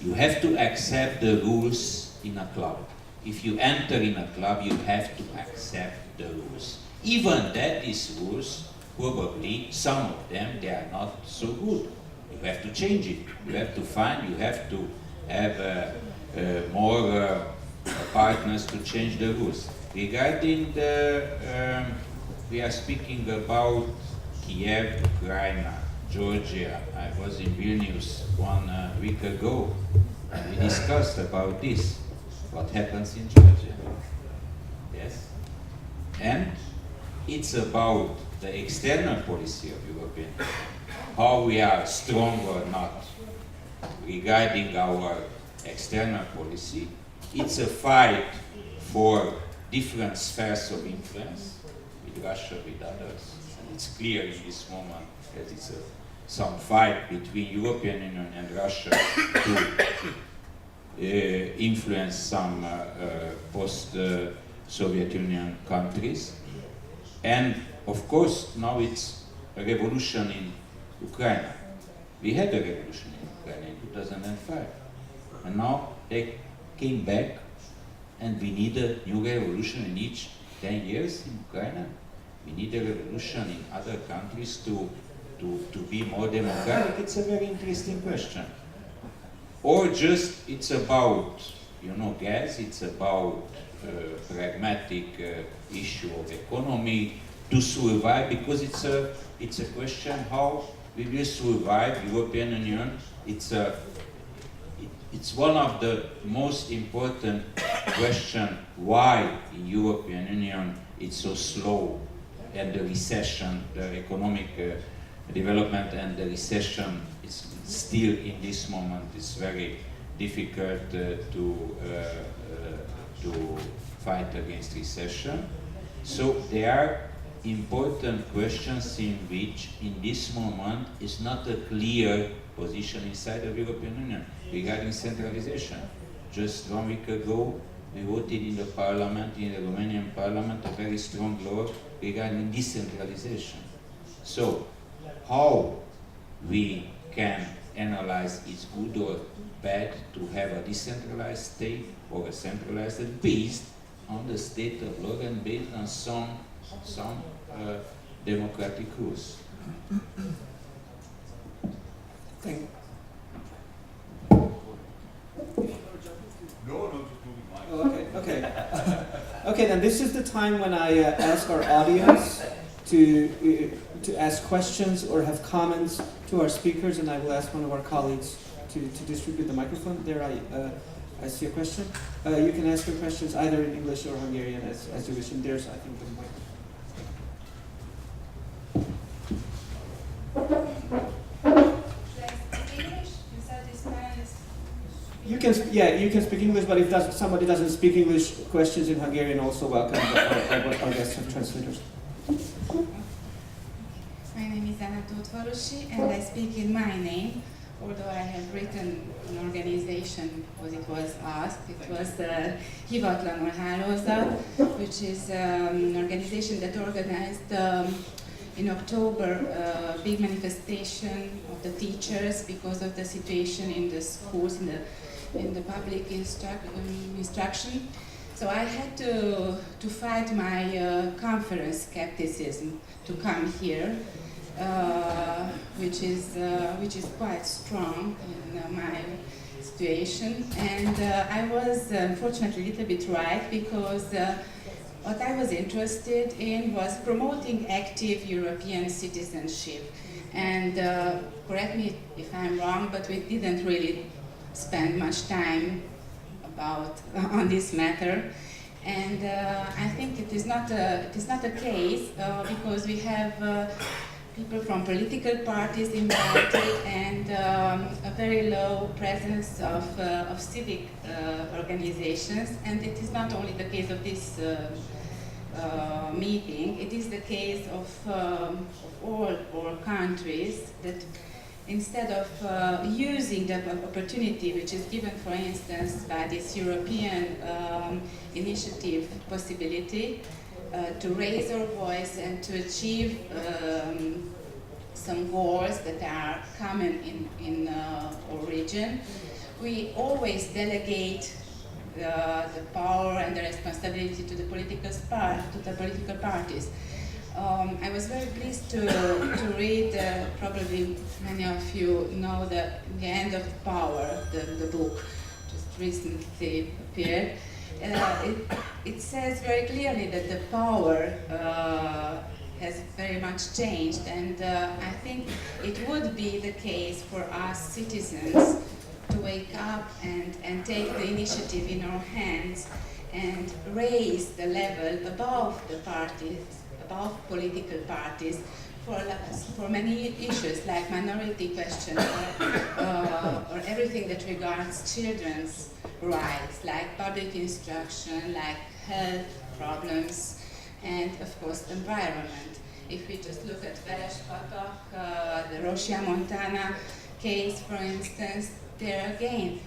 You have to accept the rules in a club. If you enter in a club, you have to accept the rules. Even that these rules, probably some of them, they are not so good. You have to change it. You have to have more partners to change the rules. Regarding the, we are speaking about Kiev, Ukraine, Georgia. I was in Vilnius 1 week ago, and we discussed about this, what happens in Georgia. Yes? And it's about the external policy of European Union, how we are strong or not regarding our external policy. It's a fight for different spheres of influence, with Russia, with others. And it's clear in this moment that it's some fight between European Union and Russia to influence some post-Soviet Union countries. And of course, now it's a revolution in Ukraine. We had a revolution in Ukraine in 2005. And now they came back, and we need a new revolution in each 10 years in Ukraine. We need a revolution in other countries to be more democratic. It's a very interesting question. Or just it's about, gas, it's about pragmatic issue of economy to survive, because it's a question how we will survive European Union. It's one of the most important questions why in European Union it's so slow, and the recession, the economic development and the recession is still in this moment is very difficult to fight against recession. So there are important questions in which in this moment is not a clear position inside of European Union regarding centralization. Just 1 week ago, we voted in the parliament, in the Romanian parliament, a very strong law regarding decentralization. So, how we can analyze it's good or bad to have a decentralized state or a centralized state based on the state of law and based on some democratic rules. Thank you. No, just moving Oh, okay. Okay, then this is the time when I ask our audience to ask questions or have comments to our speakers, and I will ask one of our colleagues to distribute the microphone. There I see a question. You can ask your questions either in English or Hungarian as you wish, and there's, I think, the microphone. You can speak English, but if somebody doesn't speak English, questions in Hungarian also welcome. Our guests have translators. My name is Anna Tóth and I speak in my name, although I have written an organization because it was asked. It was the Hivatlanul Hálózat, which is an organization that organized in October a big manifestation of the teachers because of the situation in the schools, in the public instruction. So I had to fight my conference skepticism to come here, which is quite strong in my situation. And I was unfortunately a little bit right, because what I was interested in was promoting active European citizenship. And correct me if I'm wrong, but we didn't really spend much time on this matter. And I think it is not a case because we have people from political parties invited and a very low presence of civic organizations. And it is not only the case of this meeting, it is the case of all countries that instead of using the opportunity which is given, for instance, by this European initiative possibility to raise our voice and to achieve some goals that are common in our region, we always delegate the power and the responsibility to the political parties. I was very pleased to read, probably many of you know the End of Power, the book, just recently appeared. It says very clearly that the power has very much changed, and I think it would be the case for us citizens to wake up and take the initiative in our hands and raise the level above the parties, above political parties, for many issues like minority questions or everything that regards children's rights, like public instruction, like health problems, and of course environment. If we just look at Verespatak, the Rosia-Montana case, for instance, there again,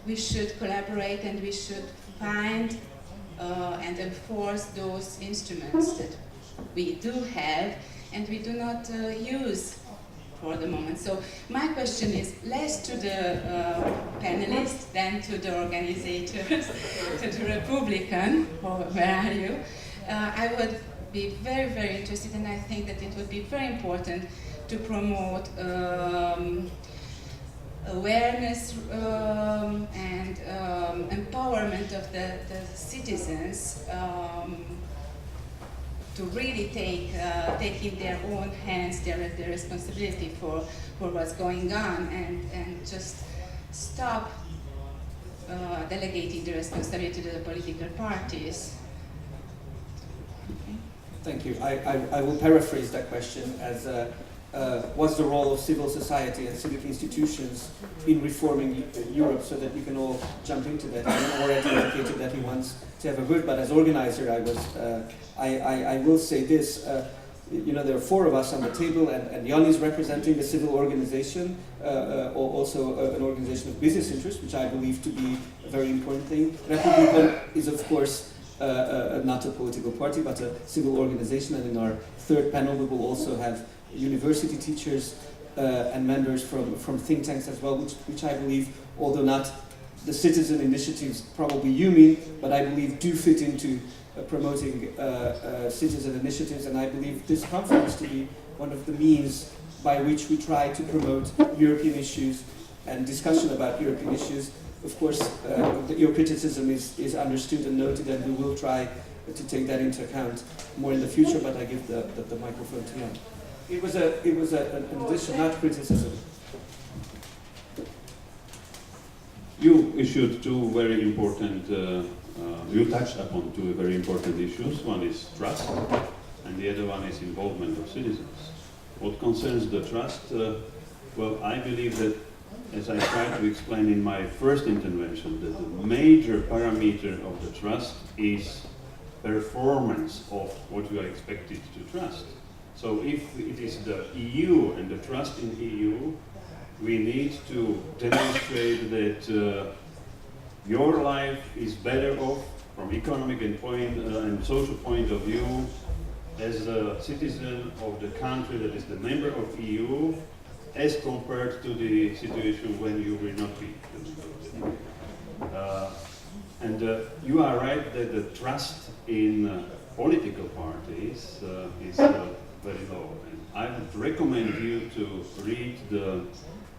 we should collaborate and we should find and enforce those instruments that we do have and we do not use for the moment. So my question is less to the panelists than to the organizers, to the Republikon, where are you? I would be very, very interested, and I think that it would be very important to promote awareness and empowerment of the citizens to really take in their own hands their responsibility for what's going on and just stop delegating the responsibility to the political parties. Okay. Thank you. I will paraphrase that question as what's the role of civil society and civic institutions in reforming Europe, so that you can all jump into that. I'm already indicated that he wants to have a word, but as organizer, I will say this. You know, there are four of us on the table, and Jan is representing a civil organization, also an organization of business interests, which I believe to be a very important thing. Republikon is, of course, not a political party, but a civil organization, and in our third panel we will also have university teachers and members from think tanks as well, which I believe, although not the citizen initiatives probably you mean, but I believe do fit into promoting citizen initiatives, and I believe this conference to be one of the means by which we try to promote European issues and discussion about European issues. Of course, your criticism is understood and noted, and we will try to take that into account more in the future, but I give the microphone to Jan. It was an addition, not criticism. You issued two very important, you touched upon two very important issues. One is trust, and the other one is involvement of citizens. What concerns the trust, well, I believe that, as I tried to explain in my first intervention, that the major parameter of the trust is performance of what you are expected to trust. So if it is the EU and the trust in EU, we need to demonstrate that your life is better off from economic and social point of view as a citizen of the country that is the member of EU as compared to the situation when you will not be. You are right that the trust in political parties is very low. And I would recommend you to read the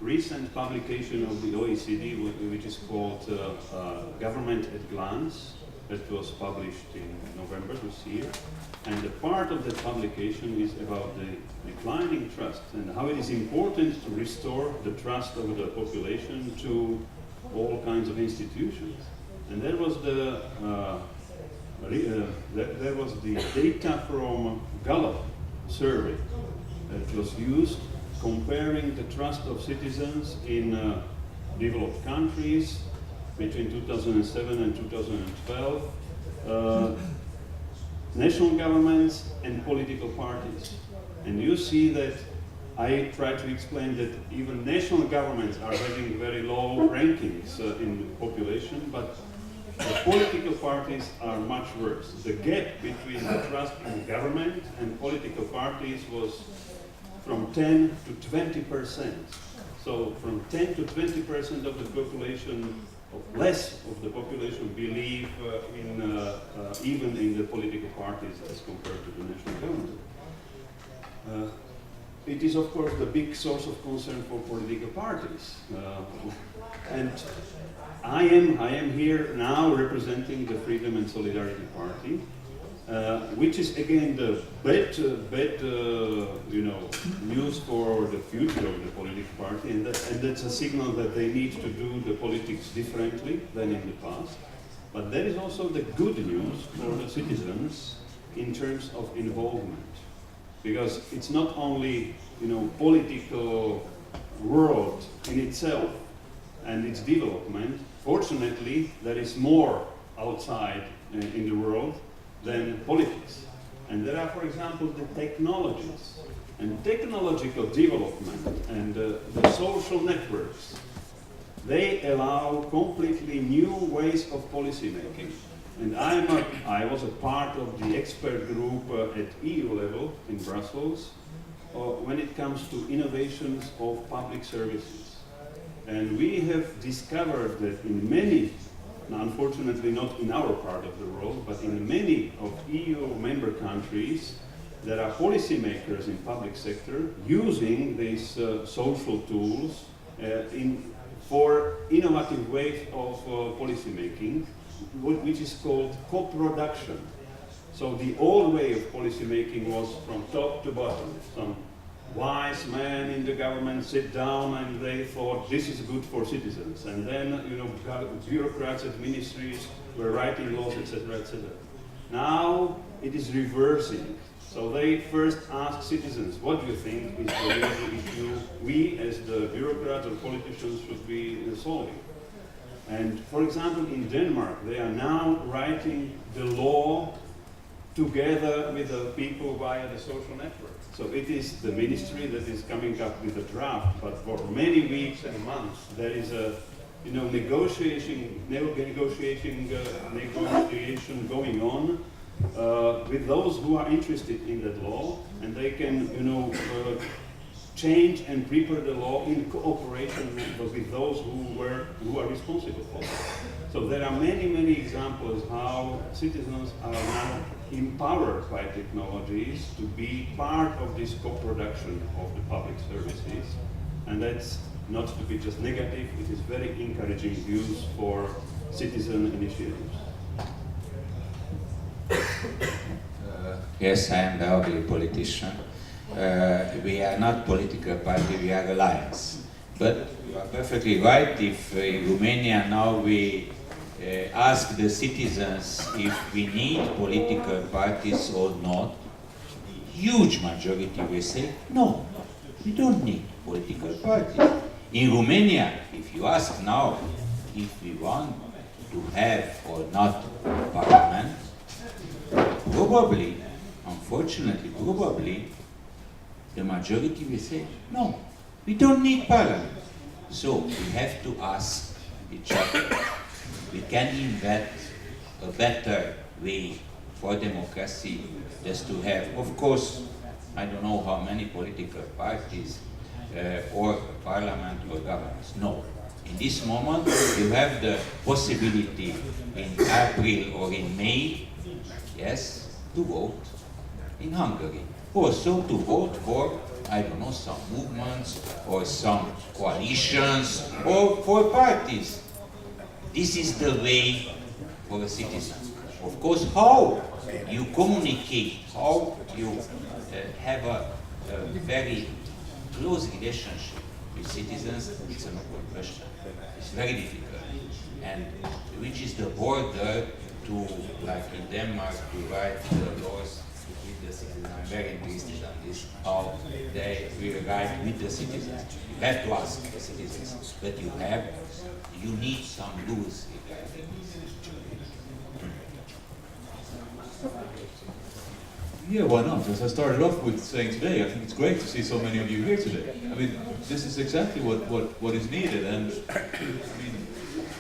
recent publication of the OECD, which is called Government at Glance, that was published in November this year. And the part of the publication is about the declining trust and how it is important to restore the trust of the population to all kinds of institutions. And there was the data from Gallup survey that was used comparing the trust of citizens in developed countries between 2007 and 2012, national governments and political parties. And you see that I try to explain that even national governments are having very low rankings in the population, but the political parties are much worse. The gap between the trust in government and political parties was from 10 to 20%. So from 10 to 20% of the population, or less of the population, believe even in the political parties as compared to the national government. It is, of course, the big source of concern for political parties. And I am here now representing the Freedom and Solidarity Party, which is again the bad news for the future of the political party, and that's a signal that they need to do the politics differently than in the past. But there is also the good news for the citizens in terms of involvement, because it's not only political world in itself and its development. Fortunately, there is more outside in the world than politics. And there are, for example, the technologies and technological development and the social networks. They allow completely new ways of policy making. And I was a part of the expert group at EU level in Brussels when it comes to innovations of public services. And we have discovered that in many, unfortunately not in our part of the world, but in many of EU member countries, there are policymakers in public sector using these social tools for innovative ways of policy making, which is called co-production. So the old way of policy making was from top to bottom. Some wise men in the government sit down and they thought this is good for citizens. And then, bureaucrats at ministries were writing laws, etc., etc. Now it is reversing. So they first ask citizens, what do you think is the major issue we as the bureaucrats or politicians should be solving? And for example, in Denmark, they are now writing the law together with the people via the social network. So it is the ministry that is coming up with a draft, but for many weeks and months, there is a negotiation going on with those who are interested in that law, and they can, change and prepare the law in cooperation with those who are responsible for it. So there are many, many examples how citizens are now empowered by technologies to be part of this co-production of the public services. And that's not to be just negative, it is very encouraging views for citizen initiatives. Yes, I am the ugly politician. We are not political party, we are alliance. But you are perfectly right. If in Romania now we ask the citizens if we need political parties or not, huge majority will say no, we don't need political parties. In Romania, if you ask now if we want to have or not parliament, probably, unfortunately, probably the majority will say no, we don't need parliament. So we have to ask each other. We can invent a better way for democracy just to have, of course, I don't know how many political parties or parliament or governments. No. In this moment, you have the possibility in April or in May, yes, to vote in Hungary. Also to vote for, I don't know, some movements or some coalitions or for parties. This is the way for a citizen. Of course, how you communicate, how you have a very close relationship with citizens, it's an open question. It's very difficult. And which is the border to, like in Denmark, to write the laws with the citizens. I'm very interested in this, how they will write with the citizens. You have to ask the citizens, but you need some rules regarding this. Yeah, why not? As I started off with saying today, I think it's great to see so many of you here today. I mean, this is exactly what is needed, and I mean,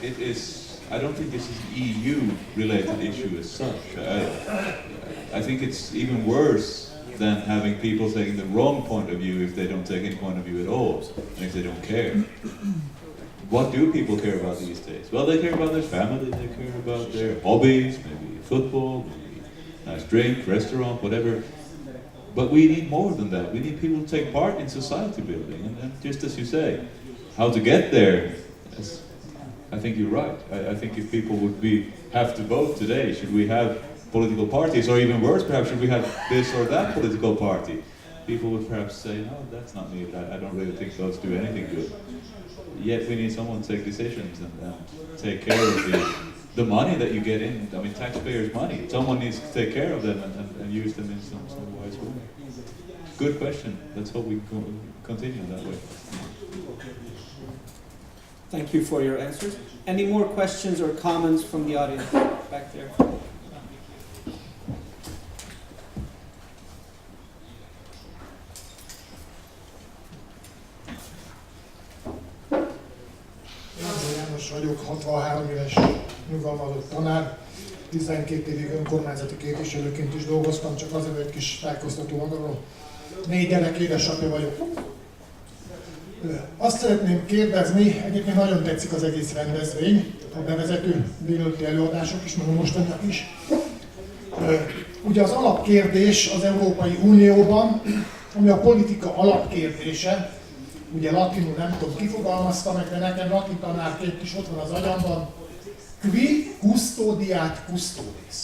it is. I don't think this is an EU-related issue as such. I think it's even worse than having people taking the wrong point of view if they don't take any point of view at all, and if they don't care. What do people care about these days? Well, they care about their family, they care about their hobbies, maybe football, maybe nice drink, restaurant, whatever. But we need more than that. We need people to take part in society building. And just as you say, how to get there, I think you're right. I think if people would have to vote today, should we have political parties, or even worse, perhaps should we have this or that political party? People would perhaps say, no, that's not me. I don't really think those do anything good. Yet we need someone to take decisions and take care of the money that you get in. I mean, taxpayers' money. Someone needs to take care of them and use them in some wise way. Good question. Let's hope we continue that way. Thank you for your answers. Any more questions or comments from the audience back there? János vagyok, 63 éves nyugalmazott tanár, 12 évig önkormányzati képviselőként is dolgoztam, csak azért egy kis tájékoztató magamról. 4 gyerek édesapja vagyok. Azt szeretném kérdezni, egyébként nagyon tetszik az egész rendezvény, a bevezető délelőtti előadások is, meg a mostaniak is. Ugye az alapkérdés az Európai Unióban, ami a politika alapkérdése, ugye latinul nem tudom, ki fogalmazta meg, de nekem latin tanárként is ott van az agyamban, qui custodiat custodes.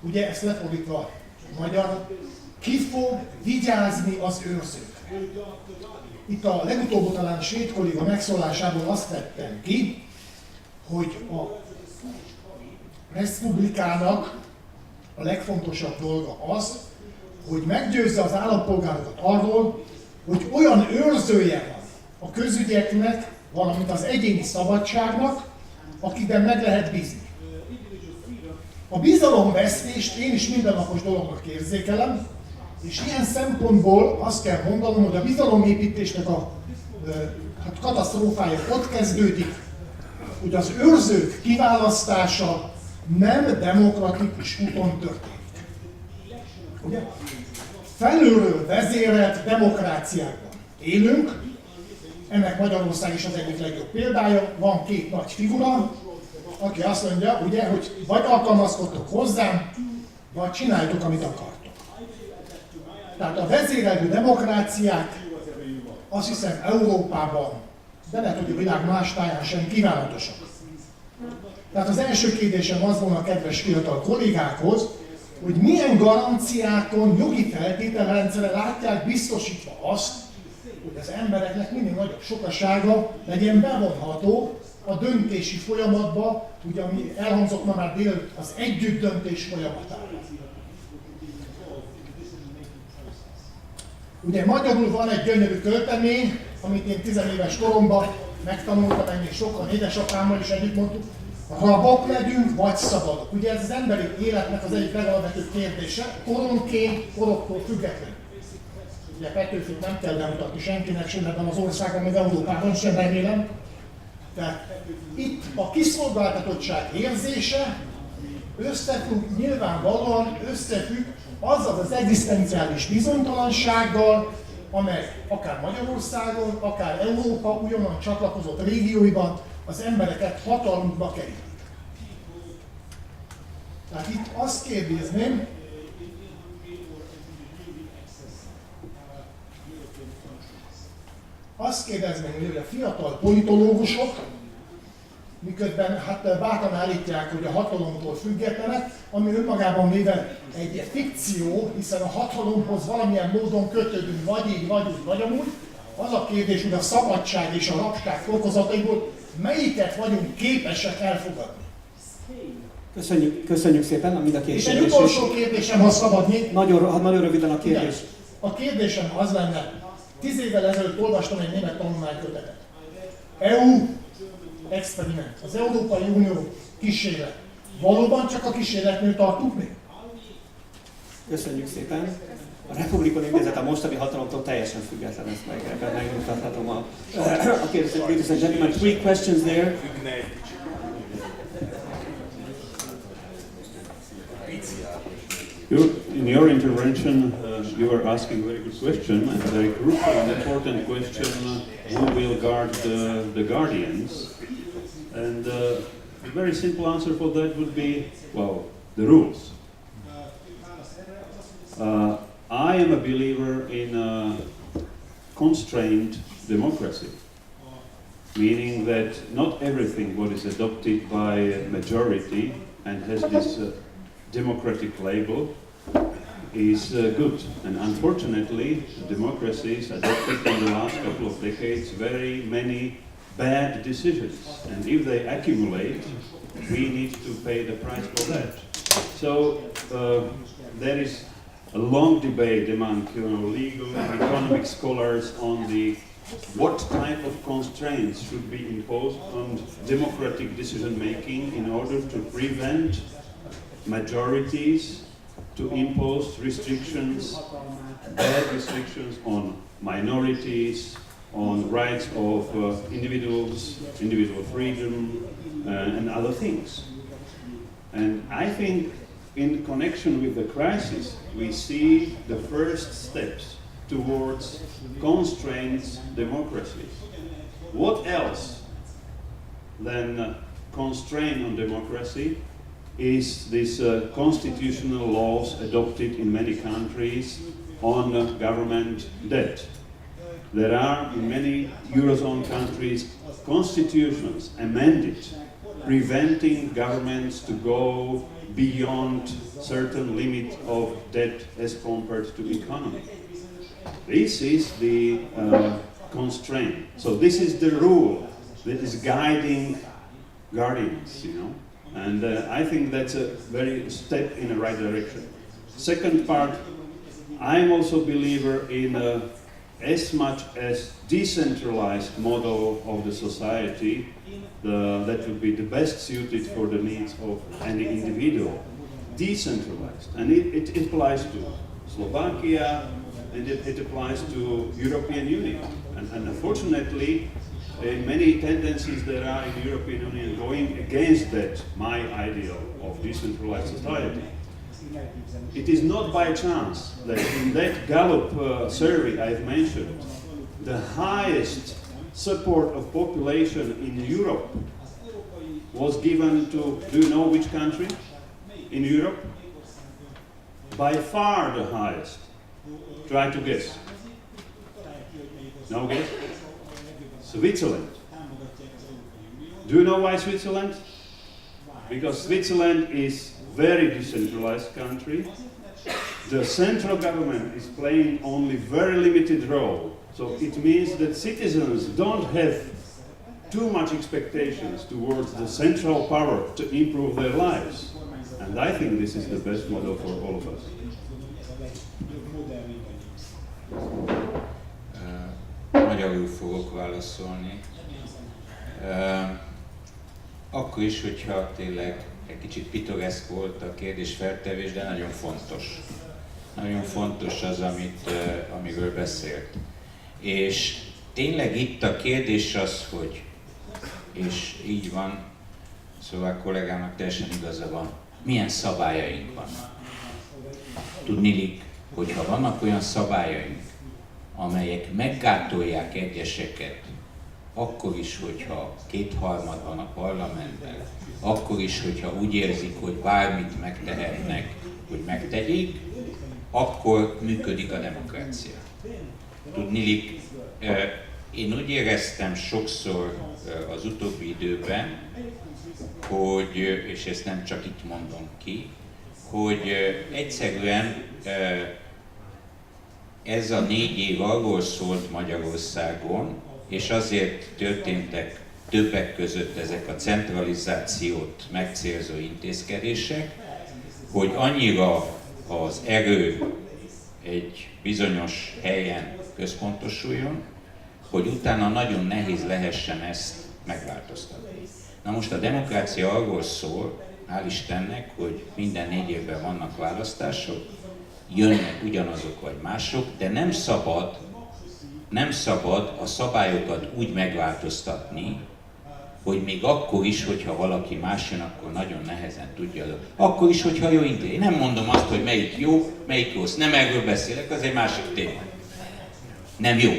Ugye ezt lefordítva magyar, ki fog vigyázni az őrzőkre. Itt a legutóbb talán svéd kolléga megszólásából azt vettem ki, hogy a Republikának a legfontosabb dolga az, hogy meggyőzze az állampolgárokat arról, hogy olyan őrzője van a közügyeknek, valamint az egyéni szabadságnak, akiben meg lehet bízni. A bizalomvesztést én is mindennapos dolognak érzékelem, és ilyen szempontból azt kell mondanom, hogy a bizalomépítésnek a katasztrófája ott kezdődik, hogy az őrzők kiválasztása nem demokratikus úton történik. Ugye? Felülről vezérelt demokráciákban élünk, ennek Magyarország is az egyik legjobb példája, van 2 nagy figura, aki azt mondja, ugye, hogy vagy alkalmazkodtok hozzám, vagy csináljátok, amit akartok. Tehát a vezérelő demokráciák, azt hiszem Európában, de lehet, hogy a világ más táján sem kívánatosak. Tehát az első kérdésem az volna a kedves fiatal kollégákhoz, hogy milyen garanciákon, jogi feltételrendszerre látják biztosítva azt, hogy az embereknek minél nagyobb sokasága legyen bevonható a döntési folyamatba, ugye ami elhangzott ma már délután, az együttdöntés folyamatára. Ugye magyarul van egy gyönyörű költemény, amit én 10 éves koromban megtanultam, ennél sokan édesapámmal is együtt mondtuk, rabok legyünk, vagy szabadok. Ugye ez az emberi életnek az egyik legalapvetőbb kérdése, koronként, koroktól függetlenül. Ugye Petőfit nem kell bemutatni senkinek, sem ebben az országban, meg Európában sem remélem. Tehát itt a kiszolgáltatottság érzése összefügg, nyilvánvalóan összefügg azzal az egzisztenciális bizonytalansággal, amely akár Magyarországon, akár Európa ugyanolyan csatlakozott régióiban az embereket hatalmukba kerít. Tehát itt azt kérdezném, hogy a fiatal politológusok, miközben hát bátran állítják, hogy a hatalomtól függetlenek, ami önmagában véve egy fikció, hiszen a hatalomhoz valamilyen módon kötődünk, vagy így, vagy úgy, vagy amúgy. Az a kérdés, hogy a szabadság és a rabság fokozataiból melyiket vagyunk képesek elfogadni. Köszönjük szépen, mind a két és egy utolsó kérdésem, ha szabad még. Nagyon röviden a kérdés. Igen. A kérdésem az lenne, 10 évvel ezelőtt olvastam egy német tanulmánykötetet. EU experiment, az Európai Unió kísérlet. Valóban csak a kísérletnél tartunk még? Köszönjük szépen. A Republikon Intézet a mostani hatalomtól teljesen független, ezt ebben megmutathatom a kérdést. Ladies and gentlemen, 3 questions there. In your intervention, you were asking a very good question, and a very crucial and important question, who will guard the guardians? And a very simple answer for that would be, well, the rules. I am a believer in a constrained democracy, meaning that not everything what is adopted by a majority and has this democratic label is good. And unfortunately, democracies adopted in the last couple of decades very many bad decisions. And if they accumulate, we need to pay the price for that. So there is a long debate among legal and economic scholars on what type of constraints should be imposed on democratic decision making in order to prevent majorities to impose restrictions, bad restrictions on minorities, on rights of individuals, individual freedom, and other things. And I think in connection with the crisis, we see the first steps towards constrained democracies. What else than constraint on democracy is this constitutional laws adopted in many countries on government debt. There are in many Eurozone countries constitutions amended preventing governments to go beyond certain limit of debt as compared to economy. This is the constraint. So this is the rule that is guiding guardians, and I think that's a very step in the right direction. Second part, I'm also a believer in as much as decentralized model of the society that would be the best suited for the needs of any individual. Decentralized, and it applies to Slovakia, and it applies to European Union. And unfortunately, many tendencies there are in the European Union going against that, my ideal of decentralized society. It is not by chance that in that Gallup survey I've mentioned, the highest support of population in Europe was given to, do you know which country in Europe? By far the highest. Try to guess. No guess? Switzerland. Do you know why Switzerland? Because Switzerland is very decentralized country. The central government is playing only very limited role. So it means that citizens don't have too much expectations towards the central power to improve their lives. And I think this is the best model for all of us. Magyarul fogok válaszolni. Akkor is, hogyha tényleg egy kicsit pitoreszk volt a kérdés feltevés, de nagyon fontos. Nagyon fontos az, amiről beszélt. És tényleg itt a kérdés az, hogy, és így van, szóval a kollégának teljesen igaza van, milyen szabályaink vannak. Tudniillik, hogyha vannak olyan szabályaink, amelyek meggátolják egyeseket, akkor is, hogyha kétharmad van a parlamentben, akkor is, hogyha úgy érzik, hogy bármit megtehetnek, hogy megtegyék, akkor működik a demokrácia. Tudniillik, én úgy éreztem sokszor az utóbbi időben, hogy, és ezt nem csak itt mondom ki, hogy egyszerűen ez a 4 év arról szólt Magyarországon, és azért történtek többek között ezek a centralizációt megcélzó intézkedések, hogy annyira az erő egy bizonyos helyen központosuljon, hogy utána nagyon nehéz lehessen ezt megváltoztatni. Na most a demokrácia arról szól, hál' Istennek, hogy minden 4 évben vannak választások, jönnek ugyanazok vagy mások, de nem szabad a szabályokat úgy megváltoztatni, hogy még akkor is, hogyha valaki más jön, akkor nagyon nehezen tudja. Akkor is, hogyha jó intézmény. Én nem mondom azt, hogy melyik jó, melyik rossz. Nem erről beszélek, az egy másik téma. Nem jó.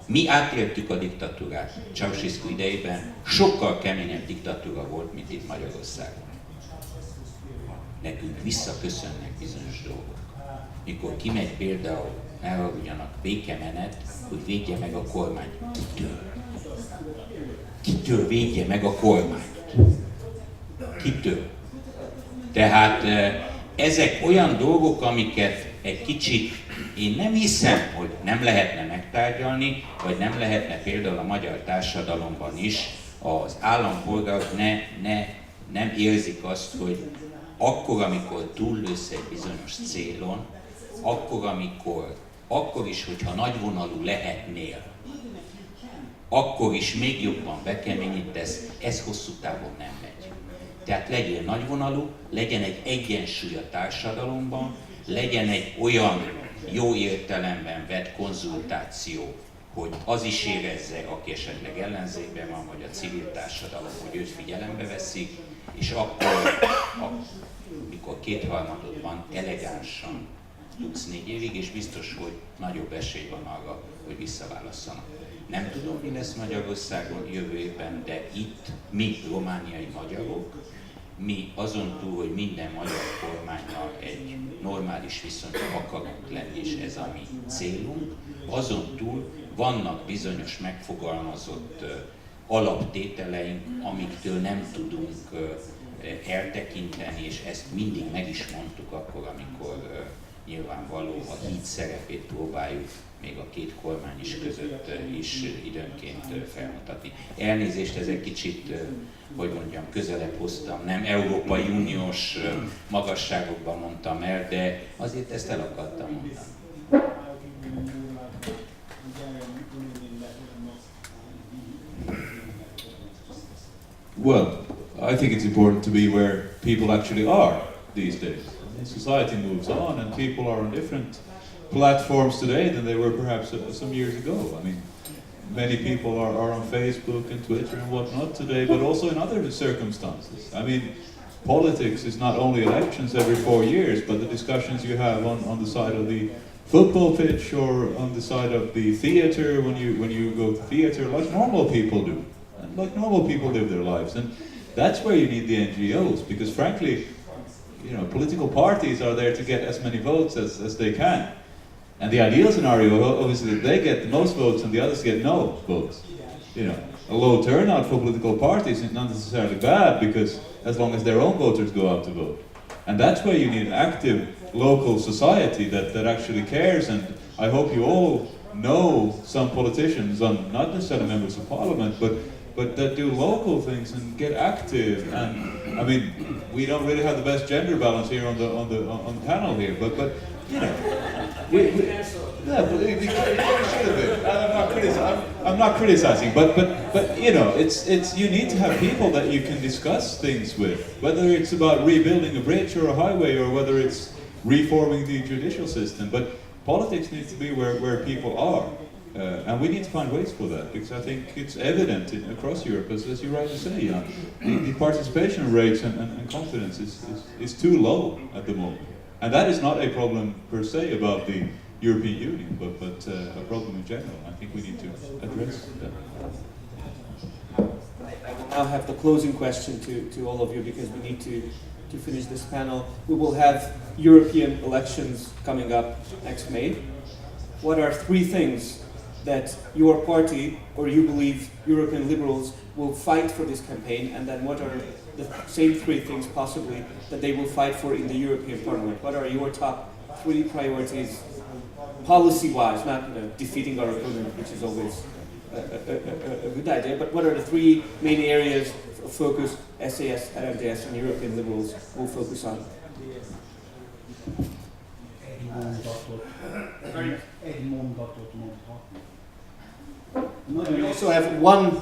Mi átéltük a diktatúrát. Ceausescu idejében sokkal keményebb diktatúra volt, mint itt Magyarországon. Nekünk visszaköszönnek bizonyos dolgok. Mikor kimegy például, ne haragudjanak, békemenet, hogy védje meg a kormányt. Kitől? Kitől védje meg a kormányt? Kitől? Tehát ezek olyan dolgok, amiket egy kicsit én nem hiszem, hogy nem lehetne megtárgyalni, vagy nem lehetne például a magyar társadalomban is az állampolgárok nem érzik azt, hogy akkor, amikor túllősz egy bizonyos célon, akkor is, hogyha nagyvonalú lehetnél, akkor is még jobban bekeményítesz, ez hosszú távon nem megy. Tehát legyél nagyvonalú, legyen egy egyensúly a társadalomban, legyen egy olyan jó értelemben vett konzultáció, hogy az is érezze, aki esetleg ellenzékben van, vagy a civil társadalom, hogy őt figyelembe veszik, és akkor, mikor kétharmadod van, elegánsan tudsz 4 évig, és biztos, hogy nagyobb esély van arra, hogy visszaválasszanak. Nem tudom, mi lesz Magyarországon jövő évben, de itt mi, romániai magyarok, mi azon túl, hogy minden magyar kormánnyal egy normális viszonyban akarunk lenni, és ez a mi célunk, azon túl vannak bizonyos megfogalmazott alaptételeink, amiktől nem tudunk eltekinteni, és ezt mindig meg is mondtuk akkor, amikor nyilvánvaló a híd szerepét próbáljuk még a két kormány is között is időnként felmutatni. Elnézést, ez egy kicsit, hogy mondjam, közelebb hoztam, nem Európai Uniós magasságokban mondtam el, de azért ezt el akartam mondani. Well, I think it's important to be where people actually are these days. Society moves on and people are on different platforms today than they were perhaps some years ago. I mean, many people are on Facebook and Twitter and whatnot today, but also in other circumstances. I mean, politics is not only elections every 4 years, but the discussions you have on the side of the football pitch or on the side of the theater when you go to theater, like normal people do. And like normal people live their lives. And that's where you need the NGOs, because frankly, you know, political parties are there to get as many votes as they can. And the ideal scenario, obviously, that they get the most votes and the others get no votes. You know, a low turnout for political parties is not necessarily bad, because as long as their own voters go out to vote. And that's where you need an active local society that actually cares. And I hope you all know some politicians, not necessarily members of parliament, but that do local things and get active. And I mean, we don't really have the best gender balance here on the panel here, but you know, yeah, but we should have been. I'm not criticizing, but you know, it's you need to have people that you can discuss things with, whether it's about rebuilding a bridge or a highway, or whether it's reforming the judicial system. But politics needs to be where people are, and we need to find ways for that, because I think it's evident across Europe, as you rightly say, you know, the participation rates and confidence is too low at the moment. And that is not a problem per se about the European Union, but a problem in general. I think we need to address that. I will now have the closing question to all of you, because we need to finish this panel. We will have European elections coming up next May. What are 3 things that your party, or you believe European liberals, will fight for this campaign, and then what are the same 3 things possibly that they will fight for in the European Parliament? What are your top 3 priorities, policy-wise, not defeating our opponent, which is always a good idea, but what are the 3 main areas of focus SAS, RMDS and European liberals will focus on? Egy mondatot mondhatni. We also have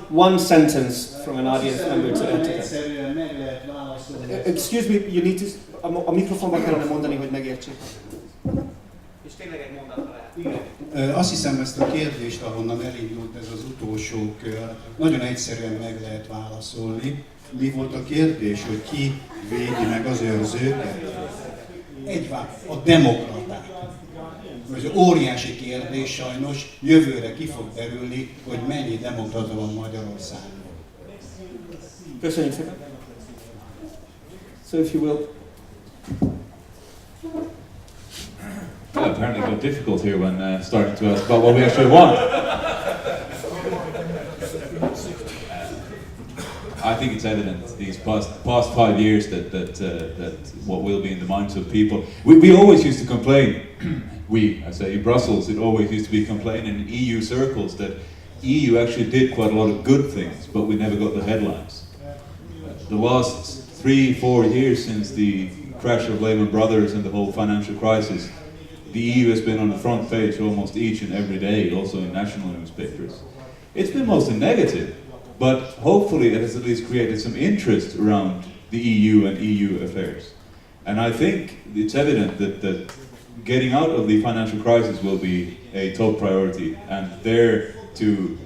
one sentence from an audience member to add to that. Egyszerűen meg lehet válaszolni. Excuse me, you need to... A mikrofonban kellene mondani, hogy megértsék. És tényleg egy mondatra lehet. Igen. Azt hiszem, ezt a kérdést, ahonnan elindult ez az utolsó kör, nagyon egyszerűen meg lehet válaszolni. Mi volt a kérdés, hogy ki védi meg az őrzőket? A demokraták. Ez óriási kérdés sajnos, jövőre ki fog derülni, hogy mennyi demokrata van Magyarországon. Köszönjük szépen. So if you will. Well, apparently it got difficult here when starting to ask about what we actually want. I think it's evident these past 5 years that what will be in the minds of people. We always used to complain. I say in Brussels, it always used to be complaining in EU circles that EU actually did quite a lot of good things, but we never got the headlines. The last 3-4 years since the crash of Lehman Brothers and the whole financial crisis, the EU has been on the front page almost each and every day, also in national newspapers. It's been mostly negative, but hopefully it has at least created some interest around the EU and EU affairs. And I think it's evident that getting out of the financial crisis will be a top priority, and there to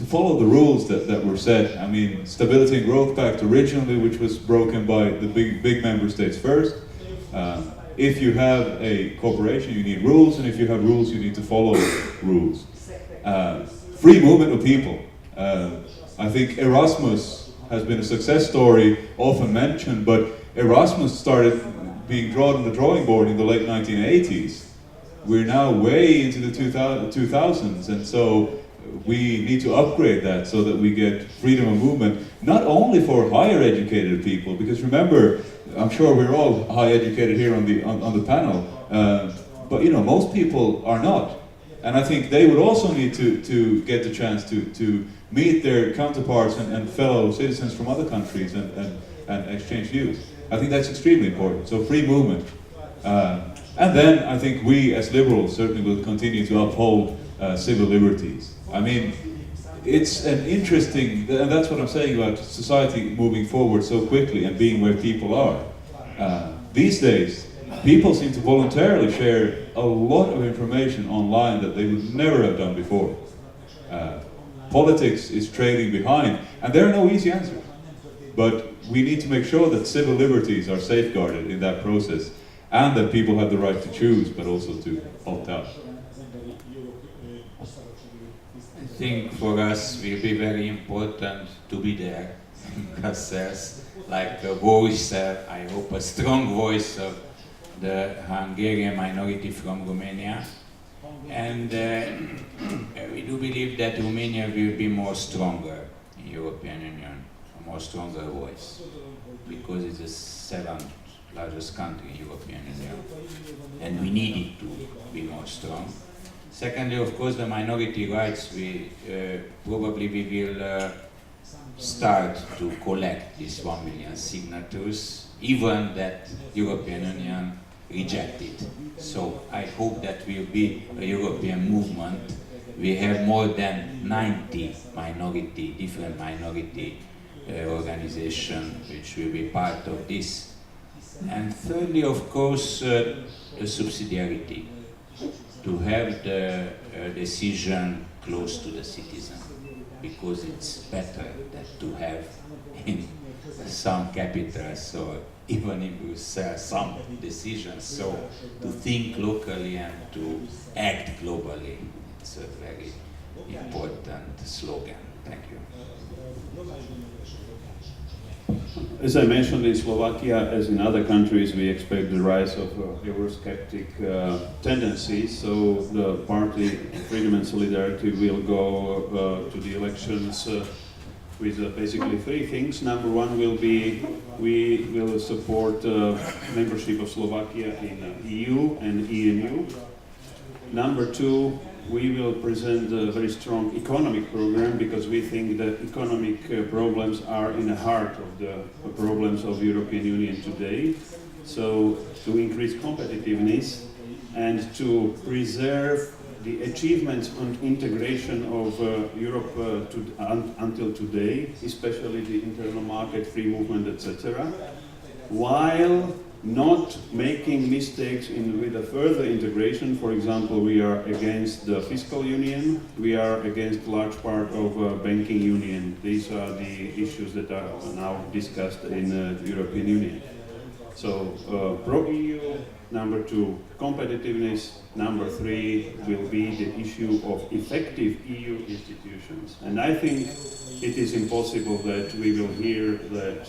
follow the rules that were set. I mean, Stability and Growth Pact originally, which was broken by the big member states first. If you have a corporation, you need rules, and if you have rules, you need to follow rules. Free movement of people. I think Erasmus has been a success story, often mentioned, but Erasmus started being drawn on the drawing board in the late 1980s. We're now way into the 2000s, and so we need to upgrade that so that we get freedom of movement, not only for higher educated people, because remember, I'm sure we're all high educated here on the panel, but you know, most people are not. And I think they would also need to get the chance to meet their counterparts and fellow citizens from other countries and exchange views. I think that's extremely important, so free movement. And then I think we as liberals certainly will continue to uphold civil liberties. I mean, it's an interesting, and that's what I'm saying about society moving forward so quickly and being where people are. These days, people seem to voluntarily share a lot of information online that they would never have done before. Politics is trailing behind, and there are no easy answers. But we need to make sure that civil liberties are safeguarded in that process, and that people have the right to choose, but also to opt out. I think for us will be very important to be there in Brussels, like a voice, I hope a strong voice of the Hungarian minority from Romania. And we do believe that Romania will be more stronger in European Union, a more stronger voice, because it's the seventh largest country in European Union, and we need it to be more strong. Secondly, of course, the minority rights, we will start to collect these 1 million signatures, even that European Union rejected. So I hope that will be a European movement. We have more than 90 different minority organizations which will be part of this. And thirdly, of course, the subsidiarity, to have the decision close to the citizen, because it's better than to have in some capitals or even in Brussels some decisions. So to think locally and to act globally, it's a very important slogan. Thank you. As I mentioned, in Slovakia, as in other countries, we expect the rise of eurosceptic tendencies. So the party Freedom and Solidarity will go to the elections with basically three things. Number one will be, we will support membership of Slovakia in EU and EMU. Number two, we will present a very strong economic program, because we think that economic problems are in the heart of the problems of European Union today. So to increase competitiveness and to preserve the achievements on integration of Europe until today, especially the internal market, free movement, etc., while not making mistakes with a further integration. For example, we are against the fiscal union, we are against a large part of banking union. These are the issues that are now discussed in the European Union. So pro-EU, number two, competitiveness, number three will be the issue of effective EU institutions. And I think it is impossible that we will hear that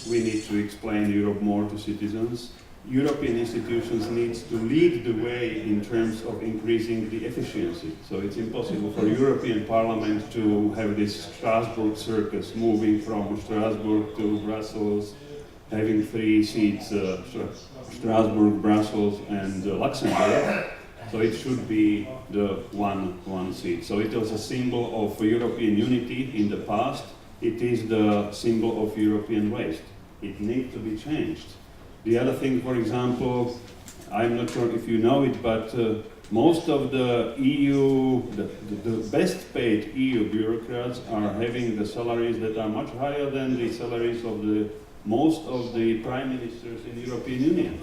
we need to explain Europe more to citizens. European institutions need to lead the way in terms of increasing the efficiency. So it's impossible for European Parliament to have this Strasbourg circus, moving from Strasbourg to Brussels, having 3 seats, Strasbourg, Brussels and Luxembourg. So it should be the one seat. So it was a symbol of European unity in the past. It is the symbol of European waste. It needs to be changed. The other thing, for example, I'm not sure if you know it, but most of the EU, the best paid EU bureaucrats are having the salaries that are much higher than the salaries of most of the prime ministers in the European Union.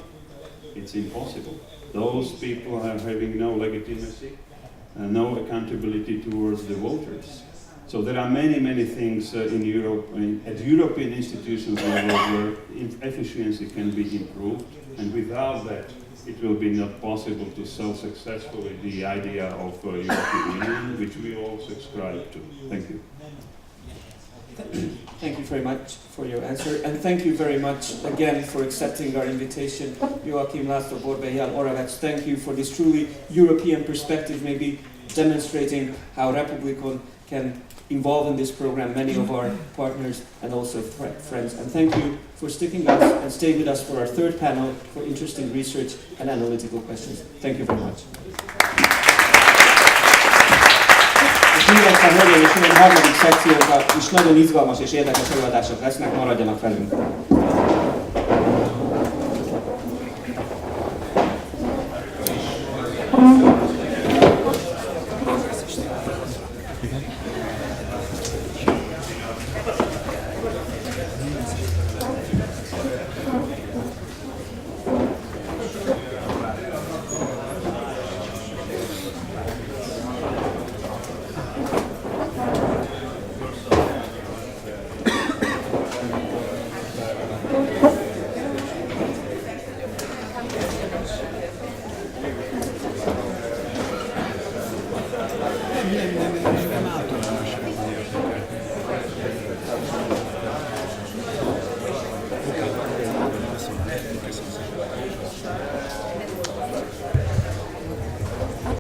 It's impossible. Those people are having no legitimacy and no accountability towards the voters. So there are many things in Europe, at European institutions level, where efficiency can be improved, and without that it will be not possible to sell successfully the idea of European Union, which we all subscribe to. Thank you. Thank you very much for your answer, and thank you very much again for accepting our invitation. Joachim, László, Borbély, Jan, Oravec, thank you for this truly European perspective, maybe demonstrating how Republikon can involve in this program many of our partners and also friends. And thank you for sticking us and staying with us for our third panel for interesting research and analytical questions. Thank you very much. Mindenki hölgyeim és uraim, harmadik szekcióban is nagyon izgalmas és érdekes előadások lesznek, maradjanak velünk.